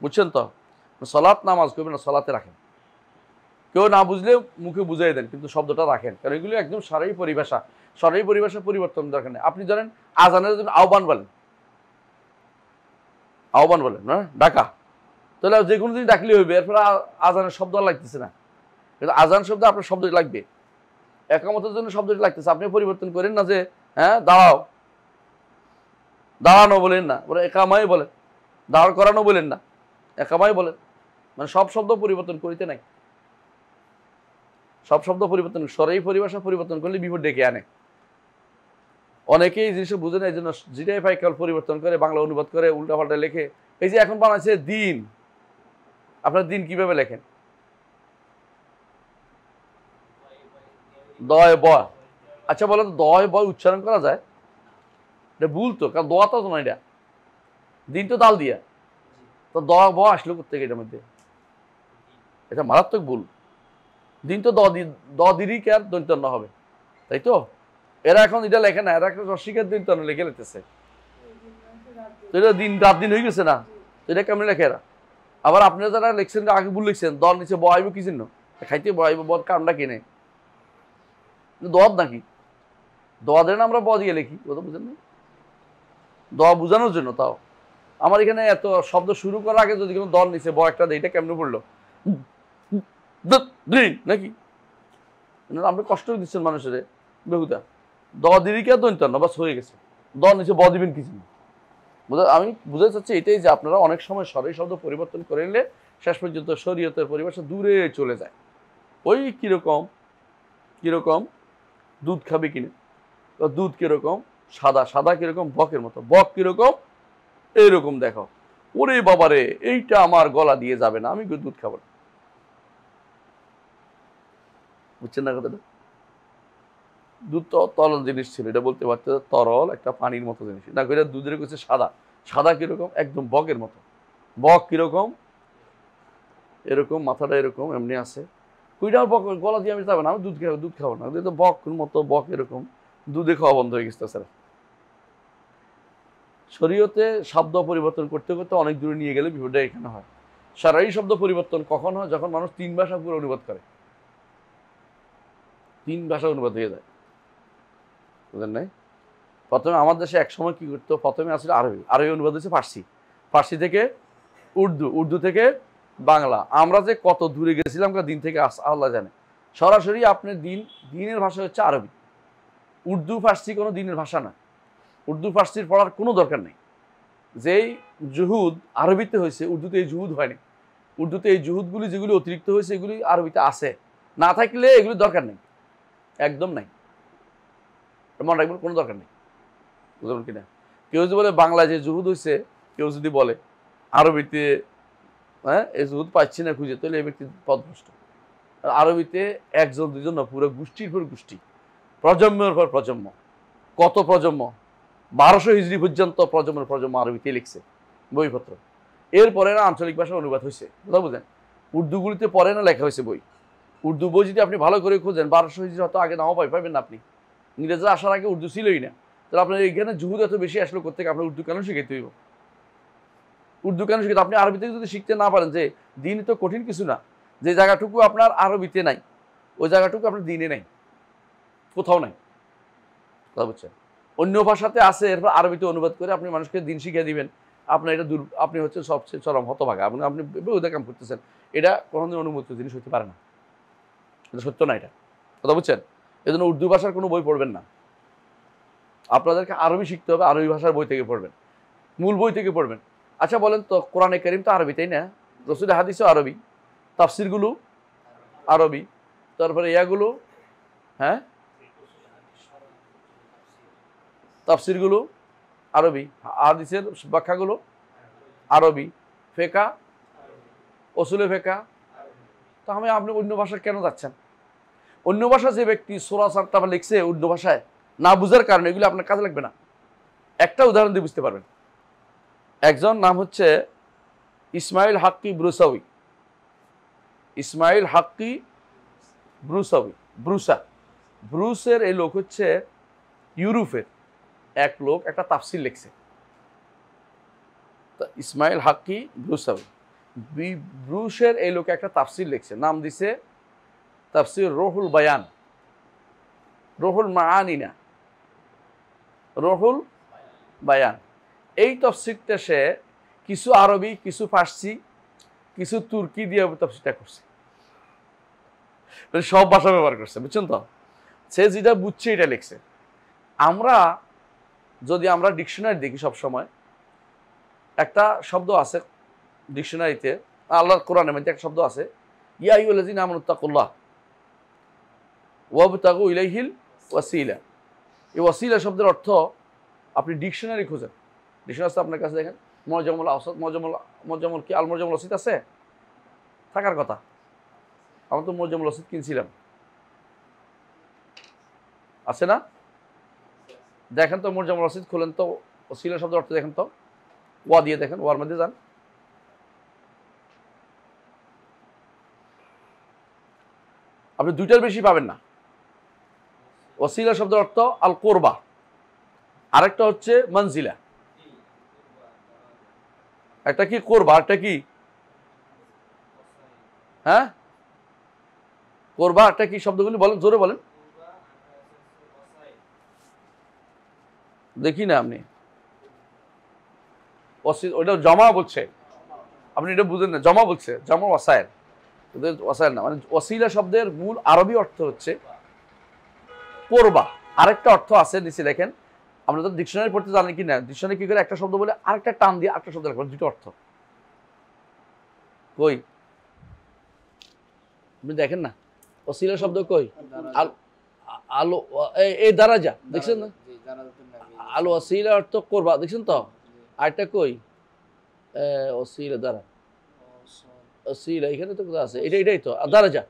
Speaker 1: বুঝছেন তো? সলাত নামাজ করবেন না, সলাতে রাখেন। কেউ না বুঝলে মুখে বুঝাই দেন, কিন্তু শব্দটা রাখেন, কারণ এগুলো একদম সারাই পরিভাষা। সারাই পরিভাষা পরিবর্তন দরকার নেই। আপনি জানেন আজানের জন্য আহ্বান বলেন, আহ্বান বলেন না, ডাকা। তাহলে যে কোনো দিন ডাকলে হইবে, এরপরে আজানের শব্দ লাগতেছে না, কিন্তু আজান শব্দ আপনার শব্দটি লাগবে। একামতের জন্য শব্দটি লাগতেছে, আপনি পরিবর্তন করেন না যে হ্যাঁ দাঁড়াও, দাঁড়ানো বলেন না, বলে একামাই বলেন। দাঁড় করানো বলেন না, একামাই বলেন। মানে সব শব্দ পরিবর্তন করিতে নাই, সব শব্দ পরিবর্তন, সরাই পরিভাষা পরিবর্তন করলে বিপদ ডেকে আনে। অনেকেই জিনিস বুঝে না, এই জন্য জিরাই ফাইকাল পরিবর্তন করে, বাংলা অনুবাদ করে, উল্টাপাল্টা লেখে। এই যে এখন বানাচ্ছে দিন, আপনার দিন কিভাবে লেখেন? দয় বয়। আচ্ছা বলেন, দয় বয় উচ্চারণ করা যায়? এটা ভুল তো, কারণ দোয়া তো না, এটা দিন তো দাল দিয়া, তো দয় ব আসলো কোথেকে এটার মধ্যে? এটা মারাত্মক ভুল। দিন তো দ দিরই কে আর দৈন্তন্য হবে, তাই তো? এরা এখন এটা লেখে না, এরা এখন রসিকের দৈন্তন্য লিখে লেখতেছে। তো এটা দিন রাত দিন হয়ে গেছে না, তো এটা কেমন লেখে এরা? আবার আপনারা যারা লিখছেন আগে ভুল লিখছেন, দল নিচে বয়ব কি চিহ্ন? খাইতে বয়ব, বদ কামটা কিনে দদ নাকি? দোয়াদের আমরা ব দিয়ে লিখি, ও তো বুঝেন না, দোয়া বুঝানোর জন্য। তাও আমার এখানে এত শব্দ শুরু করার আগে যদি কোনো দল নিচে ব একটা দেয়, এটা কেমনে পড়লো নাকি? আপনি কষ্ট দিচ্ছেন মানুষের বেহুদা। দ দিরিকে দৈন্তন্য বাস হয়ে গেছে, দ নিচে ব দিবেন কি চিহ্ন? আমি বুঝতে চাচ্ছি এটাই যে আপনারা অনেক সময় সরাই শব্দ পরিবর্তন করে নিলে শেষ পর্যন্ত শরীয়তের পরিভাষা দূরে চলে যায়। ওই কিরকম কিরকম দুধ খাবে কিনে, দুধ কিরকম সাদা, সাদা কিরকম বকের মতো, বক কিরকম এইরকম দেখো, ওরে বাবারে এইটা আমার গলা দিয়ে যাবে না, আমি দুধ খাবো না। বুঝছেন না কথাটা? দুধ তো তরল জিনিস ছিল, এটা বলতে পারছে তরল একটা পানির মতো জিনিস না, করে দুধের কাছে সাদা, সাদা কিরকম একদম বকের মতো, বক কিরকম এরকম মাথাটা এরকম এমনি আছে, কুইটার বক গলা দিয়ে আমি যাবে না, আমি দুধ খাবো না, তো বক মতো বক এরকম, দুধে খাওয়া বন্ধ হয়ে গেছে। স্যার শরীয়তে শব্দ পরিবর্তন করতে করতে অনেক দূরে নিয়ে গেলে বিপদটা এখানে হয়। সারাই শব্দ পরিবর্তন কখন হয়? যখন মানুষ তিন ভাষা পুরো অনুবাদ করে, তিন ভাষা অনুবাদ হয়ে যায়। বুঝলেন নাই? প্রথমে আমার দেশে এক সময় কী করতো, প্রথমে আসলে আরবি, আরবি অনুবাদ হচ্ছে ফার্সি, ফার্সি থেকে উর্দু, উর্দু থেকে বাংলা। আমরা যে কত দূরে গেছিলাম দিন থেকে আল্লাহ জানে। সরাসরি আপনার দিনের ভাষা হচ্ছে আরবি। উর্দু ফার্সি কোনো দিনের ভাষা না। উর্দু ফার্সির পড়ার কোনো দরকার নেই। যেই জুহুদ আরবিতে হয়েছে, উর্দুতে এই জুহুদ হয়নি। উর্দুতে এই জুহুদগুলি যেগুলি অতিরিক্ত হয়েছে এগুলি আরবিতে আছে, না থাকলে এগুলি দরকার নেই, একদম নাই, মনে রাখবেন, কোনো দরকার নেই। বুঝলেন কিনা? কেউ যদি বলে বাংলায় যে জুহুদ হয়েছে, কেউ যদি বলে আরবিতে এই জুহুদ পাচ্ছি না খুঁজে, তাহলে এই ব্যক্তি পথভ্রষ্ট। আরবিতে একজন দুজন না, পুরো গোষ্ঠীর পর গোষ্ঠী, প্রজন্মের পর প্রজন্ম, কত প্রজন্ম, 1200 হিজরি পর্যন্ত প্রজন্মের প্রজন্ম আরবিতে লিখছে বইপত্র। এরপরে না আঞ্চলিক ভাষা অনুবাদ হয়েছে, কথা বুঝেন? উর্দুগুলিতে পরে না লেখা হয়েছে বই। উর্দু বই যদি আপনি ভালো করে খোঁজেন 1200 হিজরি হয়তো আগে নাও পাবেন না আপনি। ইংরেজরা আসার আগে উর্দু ছিলই না। তাহলে আপনার এইখানে জুহুদ এত বেশি আসলো কোথেকে? আপনার উর্দু কেন শিখাইতে হইব? উর্দু কেন শিখাতে? আপনি আরবিতে যদি শিখতে না পারেন, যে দিন তো কঠিন কিছু না, যে জায়গাটুকু আপনার আরবিতে নাই ওই জায়গাটুকু আপনার দিনে নাই, কোথাও নাই, কথা বুঝছেন? অন্য ভাষাতে আছে, এরপর আরবিতে অনুবাদ করে আপনি মানুষকে দিন শিখিয়ে দিবেন, আপনার এটা আপনি হচ্ছে সবচেয়ে চরম হতভাগা, আপনি বেহুদা কাম করতেছেন। এটা কোনোদিন অনুমোদিত জিনিস হতে পারে না, এটা সত্য না, এটা কথা বুঝছেন? এই জন্য উর্দু ভাষার কোনো বই পড়বেন না। আপনাদেরকে আরবি শিখতে হবে, আরবি ভাষার বই থেকে পড়বেন, মূল বই থেকে পড়বেন। আচ্ছা বলেন তো, কোরআনে কারীম তো আরবি, তাই না? রাসূলের হাদিসও আরবি, তাফসিরগুলো আরবি, তারপরে ইয়াগুলো, হ্যাঁ, তাফসিরগুলো আরবি, হাদিসের ব্যাখ্যাগুলো আরবি, ফেকা, উসুলে ফেকা। তো আপনি অন্য ভাষা কেন যাচ্ছেন? অন্য ভাষা যে ব্যক্তি সূরা সারটা লিখছে অন্য ভাষায়, না বুঝার কারণে এগুলো আপনার কাজে লাগবে না। একটা উদাহরণ দিয়ে বুঝতে পারবেন। একজন নাম হচ্ছে ইসমাইল হাক্কি ব্রুসাউই, ইসমাইল হাক্কি ব্রুসাউই, ব্রুসের এই লোক হচ্ছে ইউরোপের এক লোক, একটা তাফসির লিখছে। ইসমাইল হাক্কি ব্রুসাউই, ব্রুসের এই লোক একটা তাফসির লিখছে, নাম দিছে তাফসির রুহুল বায়ান, রুহুল মাআনি না, রুহুল বায়ান। এই তাফসিরটা সে কিছু আরবি, কিছু ফার্সি, কিছু তুর্কি দিয়ে তাফসিরটা করছে, সব ভাষা ব্যবহার করছে, বুঝছেন তো? সে যেটা বুঝছে এটা লিখছে। যদি আমরা ডিকশনারি দেখি, সব সময় একটা শব্দ আছে ডিকশনারিতে, আল্লাহর কোরআনের মধ্যে একটা শব্দ আছে, ইয়া আইয়ুহাল্লাযীনা আমানুত্তাকুল্লাহ ওয়াবতাগু ইলাইহিল ওয়াসিলা। এই ওয়াসিলা শব্দের অর্থ আপনি ডিকশনারি খোঁজেন, ডিকশনারি আছে আপনার কাছে, দেখেন মুআজ্জামুল আওসাত, মুআজ্জামুল কি আল মুআজ্জামুল ওয়াসিত আছে, থাকার কথা। আমরা তো মুআজ্জামুল ওয়াসিত কিনছিলাম, আছে না? দেখেন তো মুআজ্জামুল ওয়াসিত খুলেন তো, ওয়াসিলা শব্দের অর্থ দেখেন তো, ওয়া দিয়ে দেখেন, ওয়ার মধ্যে যান, আপনি দুইটার বেশি পাবেন না। ওয়াসিলা শব্দের অর্থ আল কোরবা, আরেকটা হচ্ছে মনজিলা। একটা কি কোরবা, একটা কি, হ্যাঁ, কোরবা একটা কি, শব্দগুলি বলেন, জোরে বলেন, দেখি না আপনি। ওইটা জমা বলছে, আপনি এটা বুঝেন না, জমা বলছে, জমা ওয়াসাইল, ওয়াসাইল না। মানে ওয়াসিলা শব্দের মূল আরবি অর্থ হচ্ছে কোরবা। আরেকটা অর্থ আছে নিচে দেখেন, আমরা তো ডিকশনারি পড়তে জানি কি না, ডিকশনারি কি করে একটা শব্দ বলে আরেকটা টান দিয়ে আরেকটা শব্দ লেখা, দুটো অর্থ কই আপনি দেখেন না? ওয়াসিলা শব্দ কই, আলো, এই দারাজা দেখছেন না, আলো ওয়াসিলা অর্থ কোরবা, দেখছেন তো? আরেকটা কই, ওয়াসিলা দ্বারা, ওয়াসিলা এখানে তো কোথায় আছে, এটাই তো দারাজা,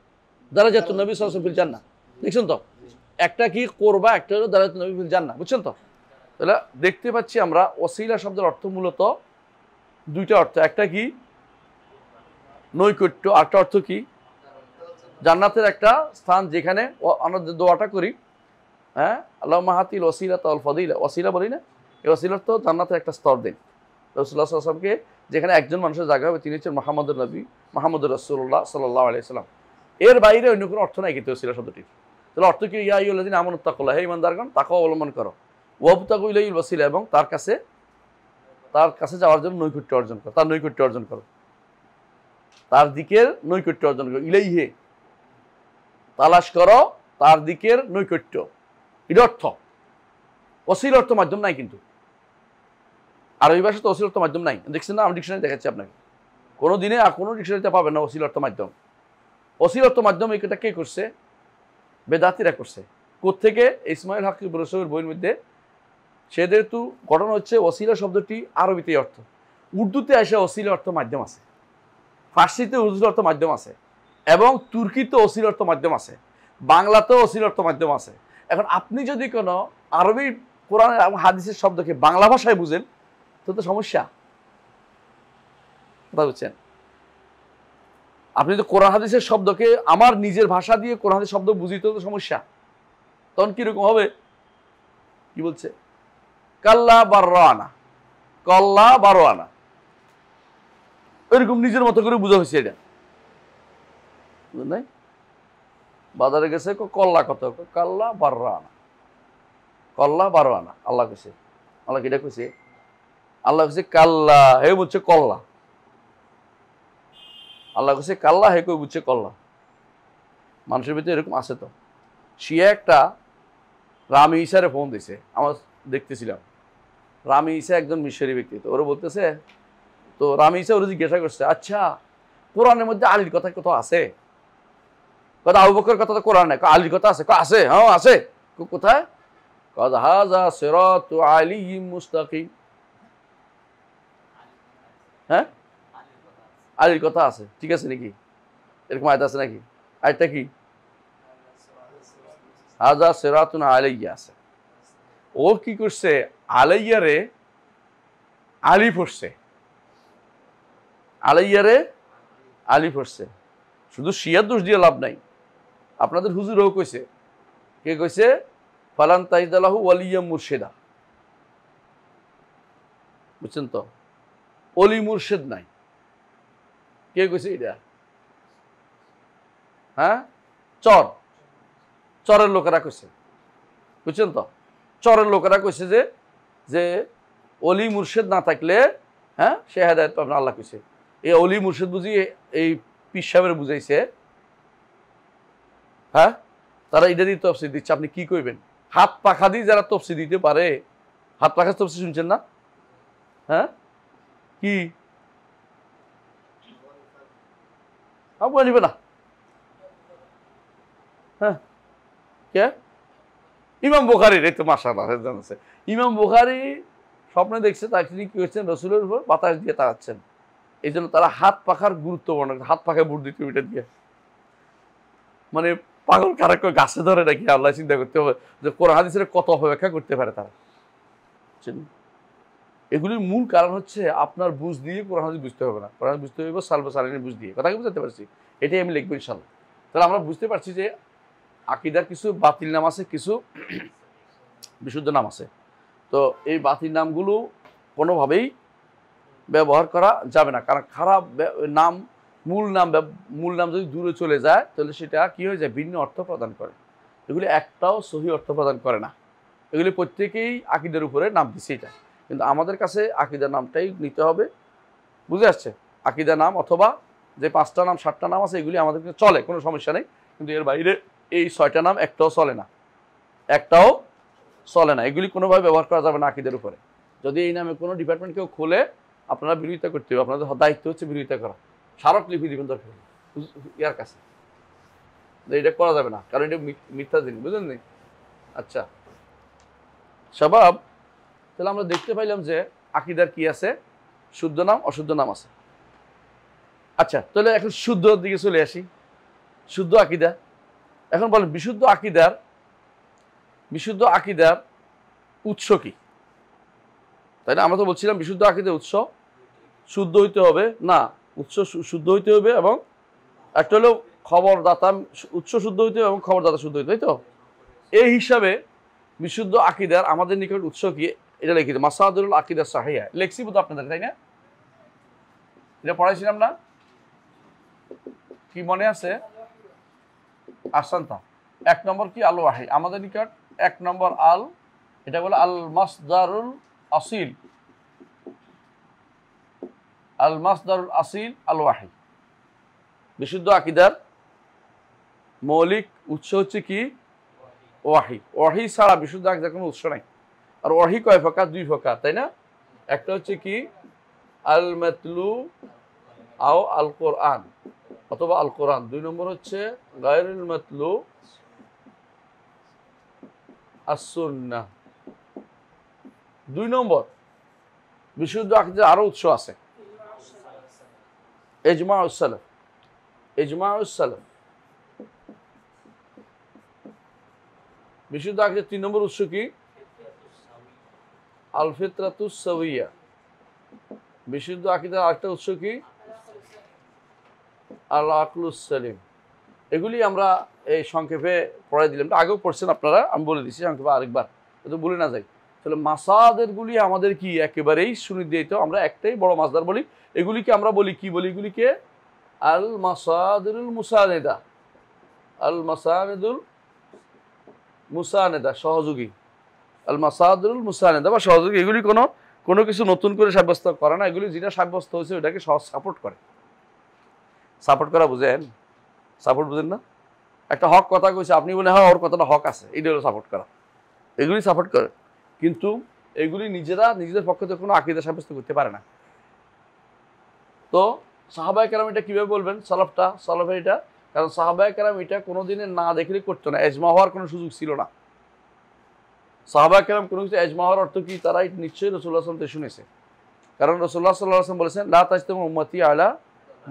Speaker 1: দারাজাতুন নবী সাল্লাল্লাহু আলাইহি ওয়াসাল্লাম ফিল জান্নাহ, দেখছেন তো? একটা কি কোরবা, একটা হলো দারাজাতুন নবী ফিল জান্নাহ, বুঝছেন তো? তাহলে দেখতে পাচ্ছি আমরা ওয়াসিলা শব্দের অর্থ মূলত দুইটা অর্থ, একটা কি নৈকট্য, আরেকটা অর্থ কি জান্নাতের একটা স্থান, যেখানে আমরা দোয়াটা করি, হ্যাঁ, আল্লাহুম্মা হাতিল ওয়াসিলাতা ওয়াল ফাদিলা, ওয়াসিলা বলি না, এই ওয়াসিলার তো জান্নাতের একটা স্তর দেন রাসূলুল্লাহ সাল্লাল্লাহু আলাইহি ওয়াসাল্লামকে, যেখানে একজন মানুষের জায়গা হবে, তিনি হচ্ছেন মুহাম্মদুর নবী, মুহাম্মদুর রাসূলুল্লাহ সাল্লাল্লাহু আলাইহি ওয়াসাল্লাম। এর বাইরে অন্য কোনো অর্থ নাই কিন্তু ওয়াসিলা শব্দটির। তাহলে অর্থ কি? ইয়া আইয়ুহাল্লাযীনা আমানুত্তাকুল্লাহ, হে ঈমানদারগণ তাকওয়া অবলম্বন করো, ওয়াবতাগু ইলাইহিল ওয়াসিলা, এবং তার কাছে যাওয়ার জন্য নৈকট্য অর্জন করো, তার নৈকট্য অর্জন করো, তার দিকের নৈকট্য অর্জন করো। ইলাইহি তালাশ করো, তার দিকের নৈকট্য, এটা অর্থ। ওসিলা অর্থ মাধ্যম নাই, কিন্তু আরবি ভাষাতে ওসিলা অর্থ মাধ্যম নাই। দেখছেন না, আমি ডিকশনারি দেখাচ্ছি আপনাকে, কোনো দিনে আর কোনো ডিকশনারিতে পাবেন না ওসিলা অর্থ মাধ্যম। ওসিলা অর্থ মাধ্যম এটা কে করছে? বেদাতিরা করছে। কোত্থেকে? ইসমাইল হক রসুলের বইয়ের মধ্যে সেদের তো ঘটনা হচ্ছে ওসিলা শব্দটি আরবিতে অর্থ, উর্দুতে এসে ওসিলা অর্থ মাধ্যম আছে, ফার্সিতে ওসিলা অর্থ মাধ্যম আছে, এবং তুর্কিতে ওসিলা অর্থ মাধ্যম আছে, বাংলাতেও ওসিলা অর্থ মাধ্যম আছে। এখন আপনি যদি কোনো আরবি কোরআন এবং হাদিসের শব্দকে বাংলা ভাষায় বুঝেন তো সমস্যা, কথা বুঝছেন? আপনি তো কোরআন হাদিসের শব্দকে আমার নিজের ভাষা দিয়ে কোরআন হাদিস শব্দ বুঝিতে তো সমস্যা, তখন কিরকম হবে? কি বলছে? কাল্লা বাররানা, কল্লা বারোয়ানা, এরকম নিজের মতো করে বোঝা হয়েছে। এটা বুঝলেন নাই? বাজারে গেছে কল্লা কত, কাল্লা বাররানা, কল্লা বারোয়ানা। আল্লাহ কেছে, আল্লাহ কিটা কইছে? আল্লাহ কেছে কাল্লা, হে বুঝছে কল্লা। আল্লাহ কাছে কাল্লা, হে কই বুঝছে কল্লা। মানুষের ভিতরে এরকম আছে। তো শিয়া একটা রামি ঈসারে ফোন দিছে, আমার দেখতেছিলাম। রামি ঈসা একজন মিশরি ব্যক্তি, তো ওরা বলতেছে, তো রামি ঈসা ওরা জিজ্ঞাসা করছে, আচ্ছা কোরআনের মধ্যে আলীর কথা কত আছে? কথা আবু বকরের কথা তো কোরআন নাই, আলীর কথা আছে? আছে, হ্যাঁ আছে। কোথায়? হাযা সিরাতু আলিয়্যিন মুস্তাকিম। হ্যাঁ, আলীর কথা আছে, ঠিক আছে নাকি? এরকম আয়াত আছে নাকি? আয়াতটা কি? হাযা সিরাতুন আলাইয়্যা আছে। ও কি করছে? আলাইয়ারে আলী পড়ছে, আলাইয়ারে আলী পড়ছে। শুধু শিয়ার দোষ দিয়ে লাভ নাই, আপনাদের হুজুরও কইছে। কে কইছে? ফালান তাইদালাহু ওয়ালিয়াম মুর্শিদা। বুঝছেন তো? অলি মুর্শিদ নাই। কে কইছে এটা? হ্যাঁ, চরের লোকেরা কইছে। বুঝছেন তো? চরের লোকেরা কইছে যে অলি মুর্শিদ না থাকলে, হ্যাঁ, সে হেদায়েত পাবে না, আল্লাহ কইছে। এই অলি মুর্শিদ বুঝি এই পীর সাহেবের বুঝাইছে। হ্যাঁ, তারা এটা দিয়ে তফসির দিচ্ছে। আপনি কি কইবেন? হাত পাখা দিয়ে যারা তফসির দিতে পারে, হাত পাখা তফসির শুনছেন না? হ্যাঁ, কি আবু নিবে না? হ্যাঁ, কে? ইমাম বুখারীর। এই তো মাশাআল্লাহ জানছে। ইমাম বুখারী স্বপ্নে দেখছে তিনি কি হচ্ছেন? রসুলের উপর বাতাস দিয়ে তাড়াচ্ছেন। এই জন্য তারা হাত পাখার গুরুত্ব বর্ণনা, হাত পাখায় বুট দিতে ওইটা দিয়ে। মানে পাগল কারা গাছে ধরে নাকি? আল্লাহ চিন্তা করতে হবে যে কোরআন হাদিসের কত অপব্যাখ্যা করতে পারে তারা। এগুলির মূল কারণ হচ্ছে আপনার বুঝ দিয়ে কোরআন হাদিস বুঝতে হবে না, কোরআন বুঝতে হবে সালফে সালেহিনের বুঝ দিয়ে। কথা কি বুঝতে পারছি? এটাই আমি লিখবো ইনশাআল্লাহ। তাহলে আমরা বুঝতে পারছি যে আকীদার কিছু বাতিল নাম আছে, কিছু বিশুদ্ধ নাম আছে। তো এই বাতিল নামগুলো কোনোভাবেই ব্যবহার করা যাবে না, কারণ খারাপ নাম, মূল নাম যদি দূরে চলে যায় তাহলে সেটা কি হয়ে যায়? ভিন্ন অর্থ প্রদান করে। এগুলি একটাও সহি অর্থ প্রদান করে না। এগুলি প্রত্যেকেই আকীদার উপরে নাম দিচ্ছে এটা, কিন্তু আমাদের কাছে আকীদার নামটাই নিতে হবে। বুঝে আসছে? আকীদার নাম অথবা যে 5টা নাম 7টা নাম আছে এগুলি আমাদের চলে, কোনো সমস্যা নেই, কিন্তু এর বাইরে এই 6টা নাম একটাও চলে না, একটাও চলে না। এগুলি কোনোভাবে ব্যবহার করা যাবে না আকীদার উপরে। যদি এই নামে কোনো ডিপার্টমেন্ট কেউ খোলে, আপনারা বিরোধিতা করতে হবে। আপনাদের দায়িত্ব হচ্ছে বিরোধিতা করা। স্মারকলিপি দিবেন দরকার ইয়ার কাছে, এটা করা যাবে না, কারণ এটা মিথ্যা জিনিস। বুঝলেন নি? আচ্ছা শাবাব, তাহলে আমরা দেখতে পাইলাম যে আকীদার কি আছে? শুদ্ধ নাম, অশুদ্ধ নাম আছে। আচ্ছা, তাহলে এখন শুদ্ধর দিকে চলে আসি। শুদ্ধ আকীদা। এখন বলেন বিশুদ্ধ আকীদার উৎস কি? তাই না? আমরা তো বলছিলাম বিশুদ্ধ আকীদার উৎস শুদ্ধ হইতে হবে না, উৎস শুদ্ধ হইতে হবে, এবং একটা হলো খবরদাতা, উৎস শুদ্ধ হইতে হবে এবং খবরদাতা শুদ্ধ হইতে, তাই তো? এই হিসাবে বিশুদ্ধ আকীদার আমাদের নিকট উৎস কি? এটা লিখিত মাসাদিরুল আকীদা সাহিহা, লেখছি বোধ আপনাদের, তাই না? এটা পড়াইছিলাম না? কি মনে আছে? আহসানতা। এক নম্বর কি আল ওয়াহি, আমাদের নিকট এক নম্বর আল, এটা বলে আল মাসদারুল আসিল, আল মাসদারুল আসিল আল ওয়াহি। বিশুদ্ধ আকীদার মৌলিক উৎস হচ্ছে কি? ওয়াহি। ওয়াহি ছাড়া বিশুদ্ধ আকীদার কোনো উৎস নাই। আর ওয়াহি কয় প্রকার? দুই প্রকার, তাই না? একটা হচ্ছে কি আল মাতলু আও আল কোরআন, অথবা আল কোরআন। দুই নম্বর হচ্ছে গায়রুল মাতলু as-সুন্নাহ। দুই নম্বর বিশুদ্ধ আকীদার আরো উৎস আছে, ইজমাউস সালাফ, ইজমাউস সালাফ। বিশুদ্ধ আকীদার তিন নম্বর উৎস কি? আল ফিতরাতুস সাওয়িয়া। বিশুদ্ধ আকীদার আরেকটা উৎস কি? আল আকলুস সালিম। এগুলি আমরা এই সংক্ষেপে পড়াই দিলাম, আগেও পড়ছেন আপনারা, আমি বলে দিচ্ছি সংক্ষেপে আরেকবার, তো বলে না যাই। তাহলে মাসাদেরগুলি আমাদের কি একেবারেই সুনির্দিষ্ট, আমরা একটাই বড় মাসদার বলি। এগুলিকে আমরা বলি কি বলি? এগুলিকে আল মাসাদিরুল মুসানেদা, আল মাসানেদুল মুসানেদা, সহযোগী। আল মাসাদিরুল মুসানেদা বা সহযোগী। এগুলি কোনো কিছু নতুন করে সাব্যস্ত করে না, এগুলি যেটা সাব্যস্ত হয়েছে ওটাকে সাপোর্ট করে। সাপোর্ট করা বুঝেন? সাপোর্ট বুঝেন না? একটা হক কথা কইছে, আপনি বলে হ্যাঁ ওর কথাটা হক আছে, এটা হলো সাপোর্ট করা। এগুলি সাপোর্ট করে, কিন্তু এগুলি নিজেদের পক্ষ থেকে কোনো আকীদা সাব্যস্ত করতে পারে না। তো সাহাবায়ে কেরাম এটা কিভাবে বলবেন? সালাফে এটা, কারণ সাহাবায়ে কেরাম এটা কোনোদিনে না দেখলে করতো না, এজমা হওয়ার কোনো সুযোগ ছিল না। সাহাবায়ে কেরাম কোনো কিছু এজমা হওয়ার অর্থ কি? তারা নিশ্চয়ই রাসূলুল্লাহ সাল্লাল্লাহু আলাইহি ওয়াসাল্লাম থেকে শুনেছে, কারণ রাসূলুল্লাহ সাল্লাল্লাহু আলাইহি ওয়াসাল্লাম বলেছেন লা তাজতামু উম্মতি আলা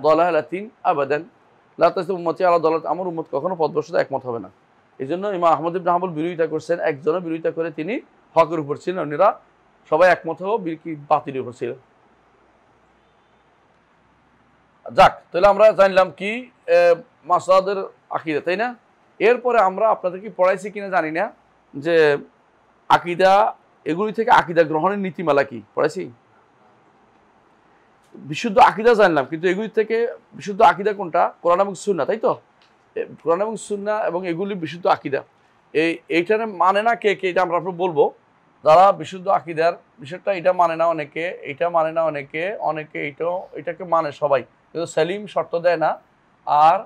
Speaker 1: দালালাতিন আবাদান, লা তাজতামু উম্মতি আলা দালালাত, আমার উম্মত কখনো পথভ্রষ্টতায় একমত হবে না। এই জন্য ইমাম আহমদ ইবনে হাম্বল বিরোধিতা করছেন, একজনের বিরোধিতা করে তিনি হকের উপর ছিলেন, অন্যরা সবাই একমত হও বাতিলের উপর ছিল। যাক, তাহলে আমরা জানলাম কি মাসআদের আকীদা, তাই না? এরপরে আমরা আপনাদেরকে পড়াইছি কিনা জানি না যে আকীদা, এগুলি থেকে আকীদা গ্রহণের নীতিমালা কি পড়াইছি? বিশুদ্ধ আকীদা জানলাম, কিন্তু এগুলি থেকে বিশুদ্ধ আকীদা কোনটা? কোরআন এবং সুন্নাহ, তাই তো? কোরআন এবং সুন্নাহ এবং এগুলি বিশুদ্ধ আকীদা। এইটার মানে না কে কে, এটা আমরা বলবো। যারা বিশুদ্ধ আকীদার বিষয়টা এটা মানে না অনেকে, এটা মানে না অনেকে, এটাকে মানে সবাই, কিন্তু সেলিম শর্ত দেয় না। আর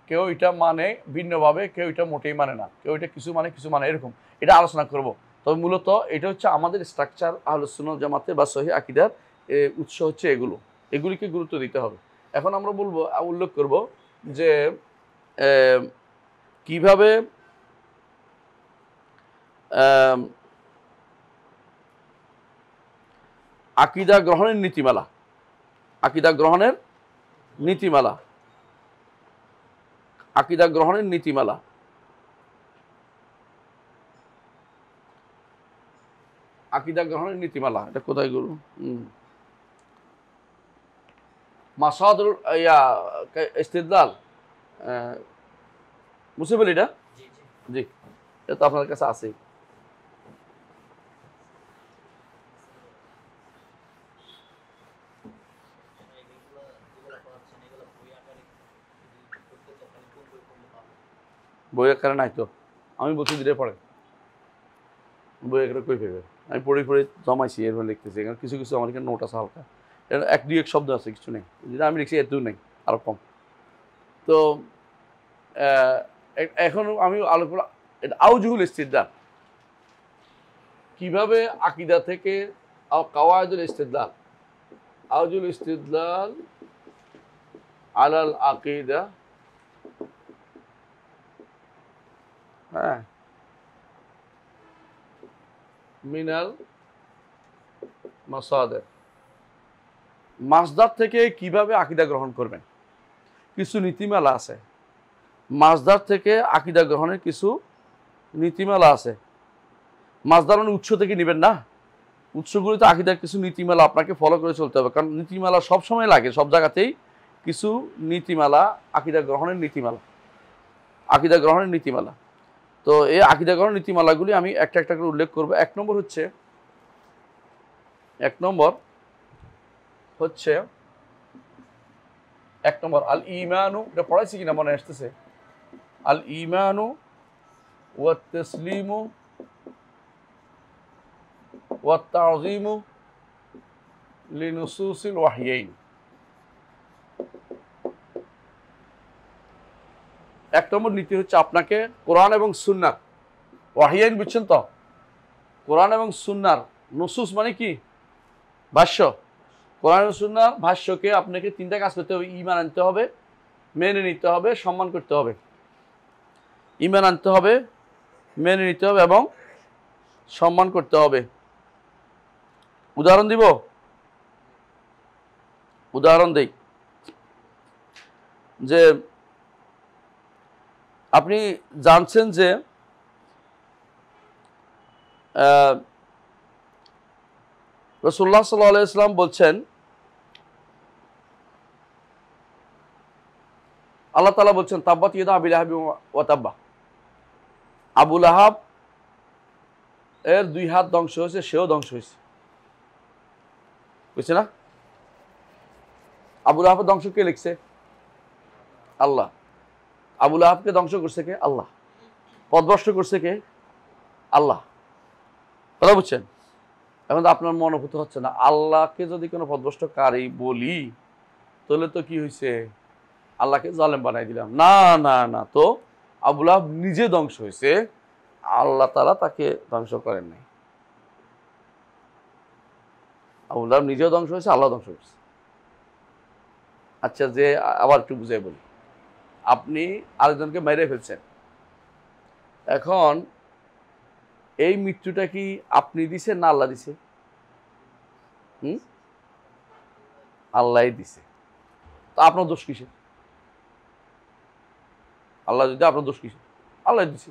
Speaker 1: কেউ এটা মানে ভিন্নভাবে, কেউ এটা মোটেই মানে না, কেউ এটা কিছু মানে এরকম, এটা আলোচনা করব। তবে মূলত এটা হচ্ছে আমাদের স্ট্রাকচার আহলুস সুন্নাহ ওয়াল জামাতের বা সহিহ আকীদার উৎস হচ্ছে এগুলিকে গুরুত্ব দিতে হবে। এখন আমরা উল্লেখ করব যে কিভাবে আকীদা গ্রহণের নীতিমালা, আকীদা গ্রহণের নীতিমালা, আকীদা গ্রহণের নীতিমালা। আকীদা গ্রহণের নীতিমালা এটা কোথায় গুলো? মাসাদুল ইস্তিদলাল, মুছে বলি এটা? জি, এটা তো আপনার কাছে আছে। বই আকারে নাই তো, আমি বলছি দিলে পড়ে, বই আকারে কই পেবে? আমি পড়ে জমাইছি, এরপর লিখতেছি। এখানে কিছু কিছু আমার এখানে নোট আছে হালকা, এক দুই এক শব্দ আছে, কিছু নেই, যেটা আমি লিখছি এত নেই, আরো কম। তো এখন আমি আলোচনা আউজুহুল ইস্তিদলাল, কিভাবে আকীদা থেকে কাওয়াইদুল ইস্তিদলাল, আউজুহুল ইস্তিদলাল আলাল আকীদা, হ্যাঁ, মিনাল মাসাদের, মাসদার থেকে কিভাবে আকীদা গ্রহণ করবেন, কিছু নীতিমালা আছে। মাসদার থেকে আকীদা গ্রহণের কিছু নীতিমালা আছে। মাসদার মানে উৎস থেকে নেবেন না, উৎসগুলিতে আকীদার কিছু নীতিমালা আপনাকে ফলো করে চলতে হবে, কারণ নীতিমালা সবসময় লাগে, সব জায়গাতেই কিছু নীতিমালা, আকীদা গ্রহণের নীতিমালা, আকীদা গ্রহণের নীতিমালা। তো এই আকীদা গ্রহণের নীতিমালাগুলি আমি একটা একটা করে উল্লেখ করবো। এক নম্বর হচ্ছে আল ঈমানু, এটা পড়াইছি কিনা মনে আসতেছে। আল ঈমানু ওয়া তাসলিমু ওয়া তা'যীমু লিনুসুসিল ওয়াহইয়াইন। এক নম্বর নীতি হচ্ছে আপনাকে কোরআন এবং সুন্নাহ, ওয়াহইয়াইন বুঝছেন তো, কোরআন এবং সুন্নাহর নুসুস মানে কি? ভাষ্য। কোরআন এবং সুন্নাহর ভাষ্যকে আপনাকে তিনটা কাজ করতে হবে। ঈমান আনতে হবে, মেনে নিতে হবে, সম্মান করতে হবে। ঈমান আনতে হবে, মেনে নিতে হবে এবং সম্মান করতে হবে। উদাহরণ দিব, উদাহরণ দেই যে আপনি জানছেন যে রাসূলুল্লাহ সাল্লাল্লাহু আলাইহি ওয়াসাল্লাম বলছেন, আল্লাহ তাআলা বলছেন তাব্বাত ইয়াদা আবি লাহাব ওয়া তাব্বা, আবু লাহাব এর দুই হাত ধ্বংস হয়েছে, সেও ধ্বংস হয়েছে। বুঝছে না? আবু লাহাবের ধ্বংস কে লিখছে? আল্লাহ। আবু লাহাবকে ধ্বংস করছে কে? আল্লাহ। পথভ্রষ্ট করছে কে? আল্লাহ। কথা বুঝছেন? এখন তো আপনার মনোভূত হচ্ছে না, আল্লাহকে যদি কোনো পথভ্রষ্টকারী বলি তাহলে তো কি হয়েছে, আল্লাহকে জালেম বানাই দিলাম। না না না, তো আবু লাহাব নিজে ধ্বংস হয়েছে, আল্লাহ তাআলা তাকে ধ্বংস করেন নাই। আবু লাহাব নিজেও ধ্বংস হয়েছে, আল্লাহ ধ্বংস হয়েছে। আচ্ছা, যে আবার একটু বুঝাই বলি, আপনি আরেকজনকে মেরে ফেলছেন, এখন এই মৃত্যুটা কি আপনি দিছেন না আল্লাহ দিছে? আল্লাহই দিছে। তা আপনার দোষ কিসের? আল্লাহ যদি, আপনার দোষ কিসের? আল্লাহ দিছে।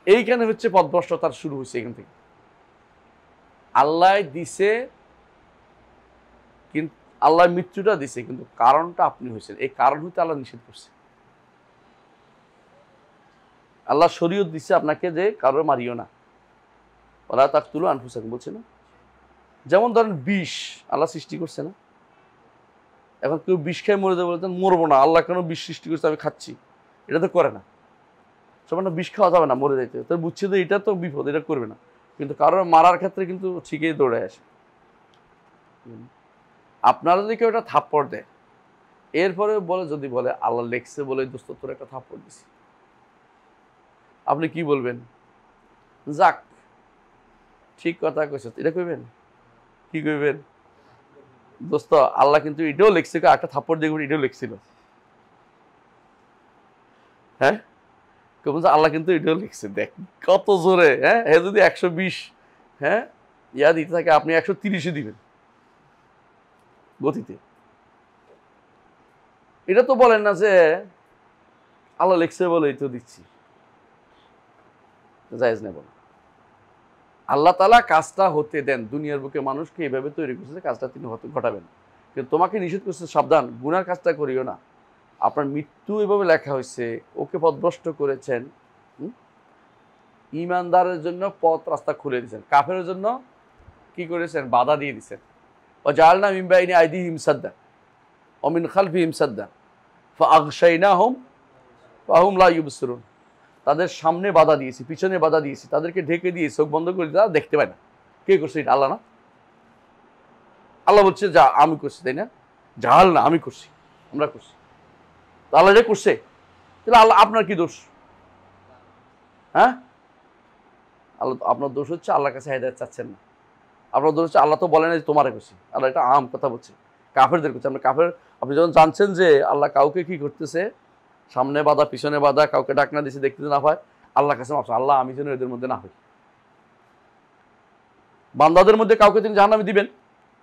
Speaker 1: এইখানে হচ্ছে পথভ্রষ্টতার শুরু হয়েছে এখান থেকে। আল্লাহ দিছে, কিন্তু আল্লাহ মৃত্যুটা দিছে, কিন্তু কারণটা আপনি হয়েছেন, এই কারণ হইতে আল্লাহ নিষেধ করছে। আল্লাহ শরীয়ত দিচ্ছে আপনাকে যে কারো মারিও না, ওলা তাকতুলু আনফুসাকুম বলছে না? যেমন ধরেন বিষ আল্লাহ সৃষ্টি করছে না? এখন কেউ বিষ খেয়ে মরে যাবে, বলতেন মরবো না, আল্লাহ কেন বিষ সৃষ্টি করছে, আমি খাচ্ছি, এটা তো করে না। সবার না বিষ খাওয়া যাবে না, মরে যাইতে, তো বুঝছে যে এটা তো বিপদ, এটা করবে না, কিন্তু কারোর মারার ক্ষেত্রে কিন্তু ঠিকই দৌড়ে আসে। আপনারা যদি কেউ একটা থাপ্পড় দেয়, এরপরে বলে, যদি বলে আল্লাহ লেখছে বলে দোস্ত তোর একটা থাপ্পড় দিছি, আপনি কি বলবেন? যাক, ঠিক কথা কইছ, এটা কইবেন? কি কইবেন? দোস্ত আল্লাহ কিন্তু এটাও লিখছে, একটা থাপ্পড় দেখবেন এটাও লিখছিল। হ্যাঁ, কেমন আল্লাহ কিন্তু এটাও লিখছে, দেখ কত জোরে। হ্যাঁ, হে যদি 120 হ্যাঁ ইয়া দিতে থাকে, আপনি 130 দিবেন গতিতে। এটা তো বলেন না যে আল্লাহ লিখছে বলে এই তো দিচ্ছি, জায়েজ নেই। বলেন আল্লাহ তাআলা কাজটা হতে দেন, দুনিয়ার বুকে মানুষকে এইভাবে তৈরি করছে কাজটা তিনি হতে ঘটাবেন, কিন্তু তোমাকে নিষেধ করছে সাবধান, গুনার কাজটা করিও না। আপনার মৃত্যু এভাবে লেখা হয়েছে, ওকে পথভ্রষ্ট করেছেন। ঈমানদারের জন্য পথ রাস্তা খুলে দিয়েছেন, কাফেরের জন্য কি করেছেন? বাধা দিয়ে দিয়েছেন। ওয়াজআলনা মিন বাইনি আইদিহিম সাদ্দা ওয়া মিন খালফিহিম সাদ্দা ফাআগশাইনাহুম ফাহুম লা ইউবসিরুন। তাদের সামনে বাধা দিয়েছি, পিছনে বাধা দিয়েছি, তাদেরকে ঢেকে দিয়ে চোখ বন্ধ করে দিয়ে তারা দেখতে পায় না। কে করছে এটা? আল্লাহ না? আল্লাহ বলছে যা আমি করছি, তাই না? জাহাল না, আমি করছি, আমরা করছি। আল্লাহ যে করছে, তাহলে আল্লাহ আপনার কি দোষ? হ্যাঁ, আল্লাহ আপনার দোষ হচ্ছে আল্লাহর কাছে হেদায়েত চাচ্ছেন না। আপনার দোষ হচ্ছে আল্লাহ তো বলে না যে তোমারে করছি, আল্লাহ এটা আম কথা বলছে, কাফেরদের করছে। আমরা কাফের, আপনি যখন জানছেন যে আল্লাহ কাউকে কি করতেছে, সামনে বাধা পিছনে বাধা, কাউকে ডাকনা দিছে দেখতে না হয়, আল্লাহর কাছে মাফ, আল্লাহ আমি যেন এদের মধ্যে না হই। বান্দাদের মধ্যে কাউকে তিনি জাহান্নামে দিবেন,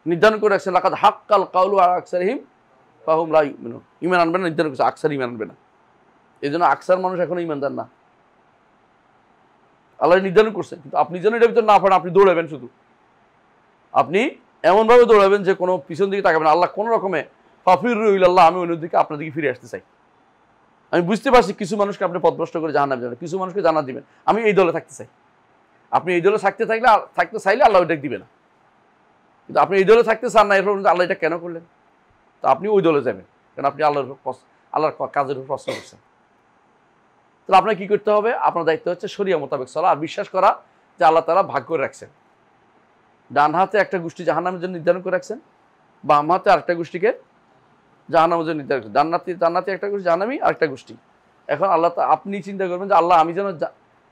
Speaker 1: নির্ধারণ করে রাখছেন, লাকাদ হাক্কাল কাউলু আলা আকসারিহিম ফাহুম লা ইউমিনুন। ঈমান আনবে না, নির্ধারণ করছে আকসার ঈমান আনবে না, এই জন্য আকসার মানুষ এখনো ঈমানদার না। আল্লাহ নির্ধারণ করছেন, কিন্তু আপনি যেন এটার ভিতরে না পারেন, আপনি দৌড়াবেন, শুধু আপনি এমনভাবে দৌড়াবেন যে কোনো পিছন দিকে তাকাবেন। আল্লাহ কোনো রকমে ফাফিরু ইলাল্লাহ, আমি অন্য দিকে আপনার দিকে ফিরে আসতে চাই। আমি বুঝতে পারছি কিছু মানুষকে আপনি পথভ্রষ্ট করে জাহান্নামে যাবেন, কিছু মানুষকে জান্নাত দিবেন, আমি এই দলে থাকতে চাই। আপনি এই দলে থাকতে চাইলে আল্লাহ ওইটা দিবে না, কিন্তু আপনি এই দলে থাকতে চান না, এরপর আল্লাহ এটা কেন করলেন? তো আপনি ওই দলে যাবেন, কারণ আপনি আল্লাহর কাজের উপর প্রশ্ন করছেন। তাহলে আপনার কি করতে হবে? আপনার দায়িত্ব হচ্ছে শরিয়া মোতাবেক চলা আর বিশ্বাস করা যে আল্লাহ তাআলা ভাগ করে রাখছেন। ডান হাতে একটা গোষ্ঠী জাহান্নামের জন্য নির্ধারণ করে রাখছেন, বাম হাতে আরেকটা গোষ্ঠীকে জাহান্নামের জন্য নির্ধারণ করেছেন। জান্নাতি একটা গোষ্ঠী, জাহান্নামী আরেকটা গোষ্ঠী। এখন আপনি চিন্তা করবেন যে আল্লাহ আমি যেন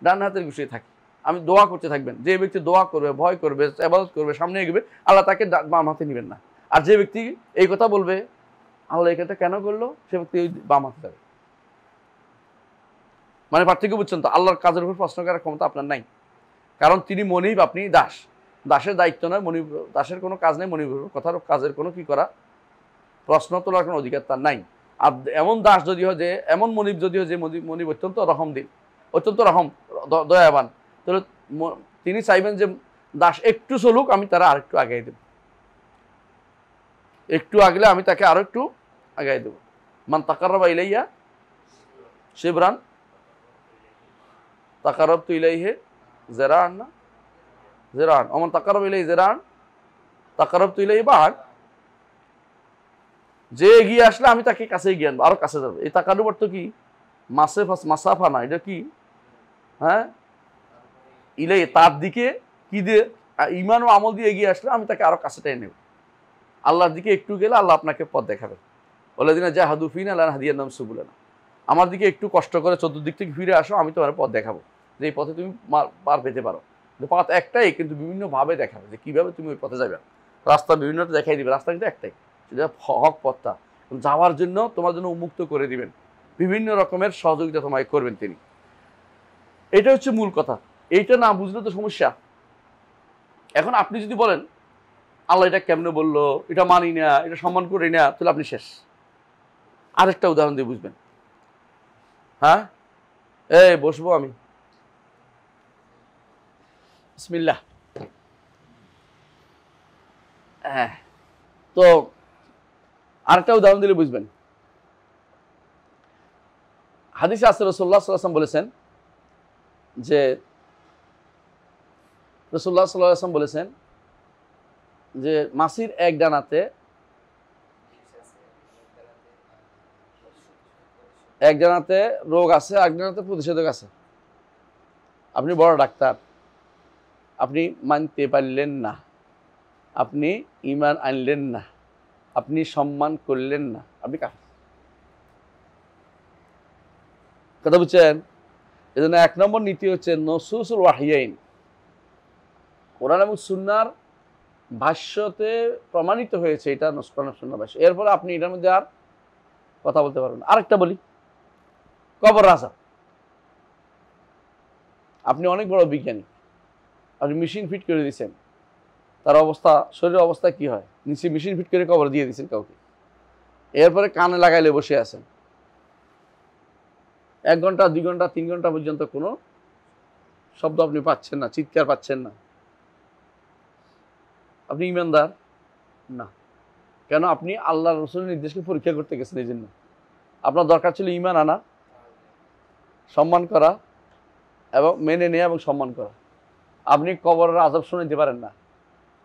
Speaker 1: ডান হাতের গোষ্ঠী থাকি, আমি দোয়া করতে থাকবেন। যে ব্যক্তি দোয়া করবে, ভয় করবে, ইবাদত করবে, সামনে এগোবে, আল্লাহ তাকে বাম হাতে নেবেন না। আর যে ব্যক্তি এই কথা বলবে আল্লাহ এই কথাটা কেন করলো, সে ব্যক্তি ওই বাম হাতে যাবে। মানে পার্থক্য বুঝছেন তো? আল্লাহর কাজের উপর প্রশ্ন করার ক্ষমতা আপনার নাই, কারণ তিনি মনিব, আপনি দাস। দাসের দায়িত্ব নয় মনিব, দাসের কোনো কাজ নেই মনিব কথার কাজের কোনো কি করা, প্রশ্ন তোলার কোনো অধিকার তার নাই। আর এমন দাস যদি হয় যে, এমন মনিব যদি হয় যে মনিব অত্যন্ত রহমদিল, অত্যন্ত দয়াবান, তাহলে তিনি চাইবেন যে দাস একটু চলুক, আমি তারা আরেকটু আগাই দেব, একটু আগলে আমি তাকে আরো একটু আগাই দেব। মান তাকাররাবা ইলাইয়া শিবরান তাকাররাবতু ইলাইহি যিরাআন, না যিরাআন, ওমান তাকাররাবা ইলাইহি যিরাআন তাকাররাবতু ইলাইহি বা'আন। যে এগিয়ে আসলে আমি তাকে কাছে এগিয়ে আনবো, আরো কাছে যাবো। এই তাকারুব অর্থ কি? মাসাফা না, এটা কি? হ্যাঁ, ইলাই, তার দিকে কি দিয়ে, ঈমান ও আমল দিয়ে এগিয়ে আসলে আমি তাকে আরো কাছে টেনে নেব। আল্লাহর দিকে একটু গেলে আল্লাহ আপনাকে পথ দেখাবেন। ওয়াল্লাযিনা জাহাদু ফিনা লানাহদিয়ান্নাহুম সুবুলানা। আমার দিকে একটু কষ্ট করে চতুর্দিক থেকে ফিরে আসো, আমি তোমার পথ দেখাবো, যে এই পথে তুমি পার পেতে পারো। পথ একটাই, কিন্তু বিভিন্নভাবে দেখাবে যে কিভাবে তুমি ওই পথে যাবে। রাস্তা বিভিন্নটা দেখাই দিবে, রাস্তা কিন্তু একটাই, সেটা হক পথটা। যাওয়ার জন্য তোমার জন্য উন্মুক্ত করে দিবেন, বিভিন্ন রকমের সহযোগিতা তোমায় করবেন তিনি। এটা হচ্ছে মূল কথা। এইটা না বুঝলে তো সমস্যা। এখন আপনি যদি বলেন আল্লাহ এটা কেমনে বললো, এটা মানি না, এটা সম্মান করি না, তাহলে আপনি শেষ। আরেকটা উদাহরণ দিয়ে বুঝবেন। হ্যাঁ, এই বসবো আমি, বিসমিল্লাহ। হ্যাঁ, তো আরেকটা উদাহরণ দিলে বুঝবেন। হাদিসে আছে রাসূলুল্লাহ সাল্লাল্লাহু আলাইহি ওয়াসাল্লাম বলেছেন যে, রাসূলুল্লাহ সাল্লাল্লাহু আলাইহি ওয়াসাল্লাম বলেছেন যে মাছির এক ডানাতে রোগ আছে, এক ডানাতে প্রতিষেধক আছে। আপনি বড় ডাক্তার, আপনি মানতে পারলেন না, আপনি ঈমান আনলেন না, আপনি সম্মান করলেন না, আপনি কাফের। কথা বুঝছেন? এজন্য 1 নম্বর নীতি হচ্ছে নসুসুল ওয়াহিয়াইন, কোরআন এবং সুন্নাহর ভাষ্যতে প্রমাণিত হয়েছে, এটা কোরআন সুন্নাহ ভাষ্য। এরপরে আপনি এটার মধ্যে আর কথা বলতে পারবেন। আরেকটা বলি, কবর আযাব। আপনি অনেক বড় বিজ্ঞানী, আপনি মেশিন ফিট করে দিয়েছেন, তার অবস্থা, শরীরের অবস্থা কি হয়, নিচে মেশিন ফিট করে কবর দিয়ে দিয়েছেন কাউকে, এরপরে কানে লাগাইলে বসে আছেন 1 ঘন্টা 2 ঘন্টা 3 ঘন্টা পর্যন্ত কোনো শব্দ আপনি পাচ্ছেন না, চিৎকার পাচ্ছেন না, আপনি ঈমানদার না। কেন? আপনি আল্লাহ রাসূলের নির্দেশকে পরীক্ষা করতে গেছেন। এই জন্য আপনার দরকার ছিল ঈমান আনা, সম্মান করা এবং মেনে নেওয়া এবং সম্মান করা। আপনি কবরের আযাব শোনাইতে পারেন না।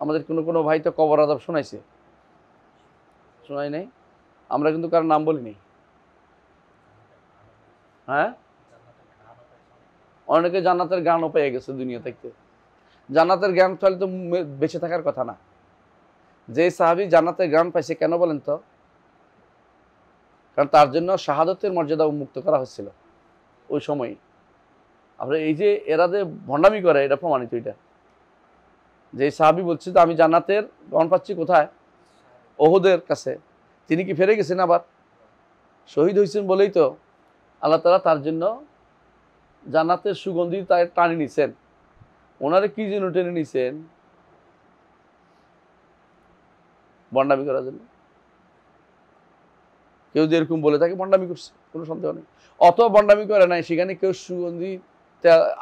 Speaker 1: আমাদের কোনো ভাই তো কবর আযাব শোনাইছে, শোনাই নাই? আমরা কিন্তু কারোর নাম বলি নাই। হ্যাঁ, অনেকে জান্নাতের জ্ঞানও পেয়ে গেছে দুনিয়া থেকে। জান্নাতের জ্ঞান তাহলে তো বেঁচে থাকার কথা না। যে সাহাবী জান্নাতের জ্ঞান পাইছে কেন বলেন তো? কারণ তার জন্য শাহাদতের মর্যাদা উন্মুক্ত করা হচ্ছিল ওই সময়। আপনার এই যে এরা যে ভণ্ডামি করে, এটা প্রমাণিত। এটা যে সাহাবী বলছে তো আমি জান্নাতের জ্ঞান পাচ্ছি কোথায়? ওহুদের কাছে। তিনি কি ফিরে গেছেন? আবার শহীদ হয়েছেন বলেই তো আল্লাহ তাআলা তার জন্য জান্নাতের সুগন্ধি তাই টানে নিছেন। ওনারে কি জন্য টেনে নিছেন? ভণ্ডামি করার জন্য। কেউ যদি এরকম বলে থাকে ভণ্ডামি করছে, কোনো সন্দেহ নেই। অত ভণ্ডামি করে নাই, সেখানে কেউ সুগন্ধি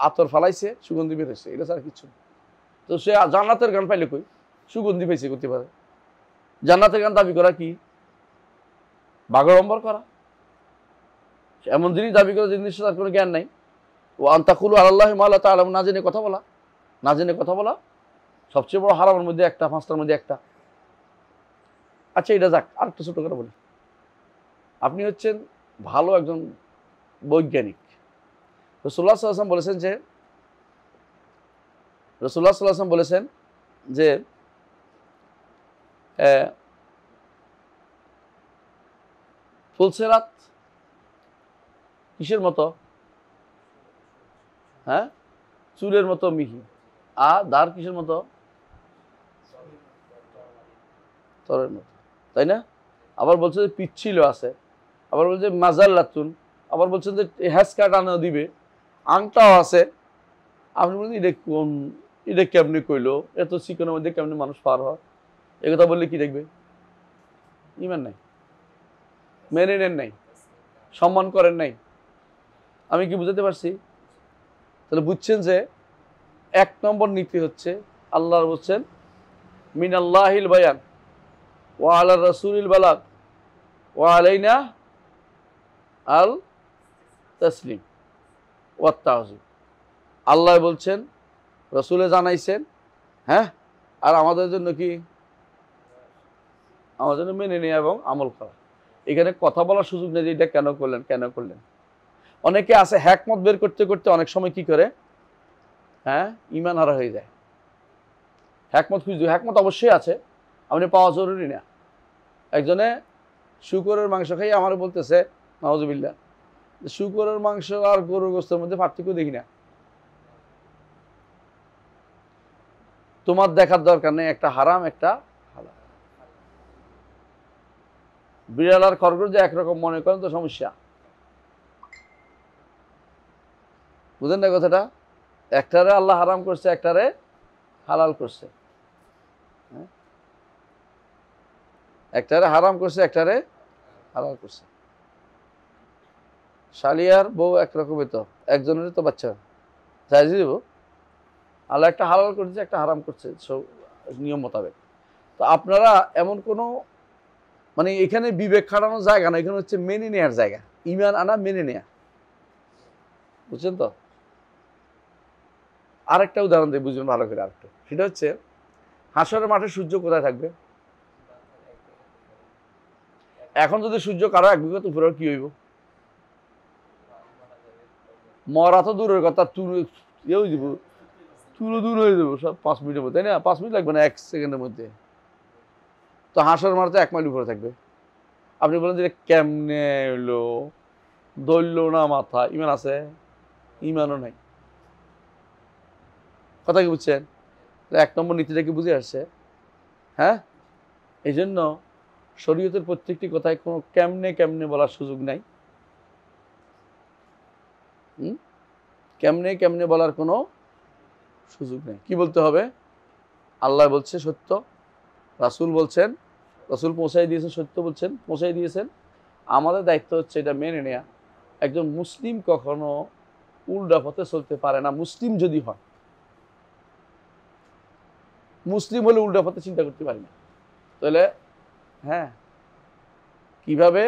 Speaker 1: আতর ফালাইছে, সুগন্ধি বের হয়েছে, এটা ছাড়া কিছু। তো সে জান্নাতের গান পাইলে কই? সুগন্ধি পাইছে করতে পারে। জান্নাতের গান দাবি করা কি? বাগড়ম্বর করা। এমন জিনিস দাবি করে যে জিনিস তার কোনো জ্ঞান নাই। ও আনতাকুলু আলাল্লাহি মা লা তা'লামুন, না জেনে কথা বলা। না জেনে কথা বলা সবচেয়ে বড় হারামের মধ্যে একটা, 5টার মধ্যে একটা। আচ্ছা, এটা যাক, আরেকটা ছোট করে বলি। আপনি হচ্ছেন ভালো একজন বৈজ্ঞানিক, রাসূলুল্লাহ সাল্লাল্লাহু আলাইহি ওয়াসাল্লাম বলেছেন যে রাসূলুল্লাহ সাল্লাল্লাহু আলাইহি ওয়াসাল্লাম বলেছেন যে ফুলসেরাত কিসের মতো? হ্যাঁ, চুলের মতো মিহি। আর দার কিসের মতো? তরের মতো, তাই না? আবার বলছে যে পিচ্ছিল আছে, আবার বলছে মাজাল্লাতুন, আবার বলছেন যে হ্যাস কাটানো দিবে, আংটাও আছে। আপনি বলছেন এটা কেমনি কইলো, এত চিকনের মধ্যে কেমনি মানুষ পার হয়? এ কথা বললে কি দেখবে? ইমান নাই, মেনে নেন নাই, সম্মান করেন নাই। আমি কি বুঝাতে পারছি? তাহলে বুঝছেন যে 1 নম্বর নীতি হচ্ছে আল্লাহর বলছেন মিনাল্লাহিল বায়ান ওয়া আলা রাসূলিল বালাগ ওয়া আলাইনা আল তাসলিম ওয়া তাওযীব। আল্লাহ বলছেন, রাসূলে জানাইছেন, হ্যাঁ, আর আমাদের জন্য কি? আমাদের জন্য মেনে নেওয়া এবং আমল করা। এখানে কথা বলার সুযোগ নেই যে এটা কেন করলেন, কেন করলেন। অনেকে আছে হ্যাকমত বের করতে করতে অনেক সময় কি করে, হ্যাঁ, ঈমান হারা হয়ে যায়। হ্যাকমত খুঁজতে, হ্যাকমত অবশ্যই আছে, আপনি পাওয়া জরুরি না। একজনে শুকরের মাংস খাই আমার বলতেছে নাউজুবিল্লাহ, শুকরের মাংস আর গরুর গোশতের মধ্যে পার্থক্য দেখি না। তোমার দেখার দরকার নেই, একটা হারাম একটা হালাল। বিড়াল আর খরগোশ যে একরকম মনে করেন তো সমস্যা। বুঝেন না কথাটা? একটারে আল্লাহ হারাম করছে, একটারে হালাল করছে। একটারে হারাম করছে, একটারে হালাল করছে। শালিয়ার বউ একরকমই, তো একজনের তো বাচ্চা চাই দিব। আল্লাহ একটা হালাল করছে, একটা হারাম করছে নিয়ম মোতাবেক। তো আপনারা এমন কোনো মানে এখানে বিবেক খাটানোর জায়গা না, এখানে হচ্ছে মেনে নেওয়ার জায়গা। ঈমান আনা, মেনে নেয়া। বুঝছেন তো? আরেকটা উদাহরণ দিয়ে বুঝবেন ভালো করে। আরেকটা, সেটা হচ্ছে হাসরের মাঠে সূর্য কোথায় থাকবে? এখন যদি সূর্য কারো 1 বিঘত উপরে, কি হইব? মরা তো দূরের কথা, ইয়েও দিব, তুলো দূর হয়ে যাবো সব 5 মিনিটের মধ্যে, তাই না? 5 মিনিট লাগবে না, 1 সেকেন্ডের মধ্যে। তো হাসরের মাঠে 1 মাইল উপরে থাকবে। আপনি বলেন যে কেমনে হইলো, ধরল না মাথা, ঈমান আছে? ঈমানও নাই। কথা কি বুঝছেন? 1 নম্বর নীতিটা কি বুঝে আসছে? হ্যাঁ, এই জন্য শরীয়তের প্রত্যেকটি কথায় কোনো কেমনে কেমনে বলার সুযোগ নাই। কেমনে কেমনে বলার কোনো সুযোগ নেই। কি বলতে হবে? আল্লাহ বলছে সত্য, রাসূল বলছেন, রাসূল পৌঁছাই দিয়েছেন, সত্য বলছেন, পৌঁছাই দিয়েছেন। আমাদের দায়িত্ব হচ্ছে এটা মেনে নেয়া। একজন মুসলিম কখনো উল্টা পথে চলতে পারে না, মুসলিম যদি হয়। মুসলিম হলে উল্টা পথে চিন্তা করতে পারি না। তাহলে হ্যাঁ, কিভাবে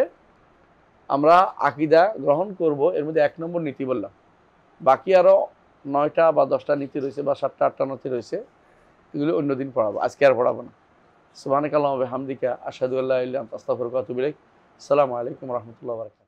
Speaker 1: আমরা আকীদা গ্রহণ করব, এর মধ্যে 1 নম্বর নীতি বললাম। বাকি আরো 9টা বা 10টা নীতি রয়েছে, বা 7টা 8টা নীতি রয়েছে। এগুলো অন্যদিন পড়াবো, আজকে আর পড়াবো না। সুবহানাকাল্লাহুম্মা ওয়া বিহামদিকা আশহাদু আল্লা ইলাহা ইল্লা আনতা আস্তাগফিরুকা ওয়া আতুবু ইলাইক। আসসালামু আলাইকুম ওয়া রাহমাতুল্লাহি ওয়া বারাকাতুহু।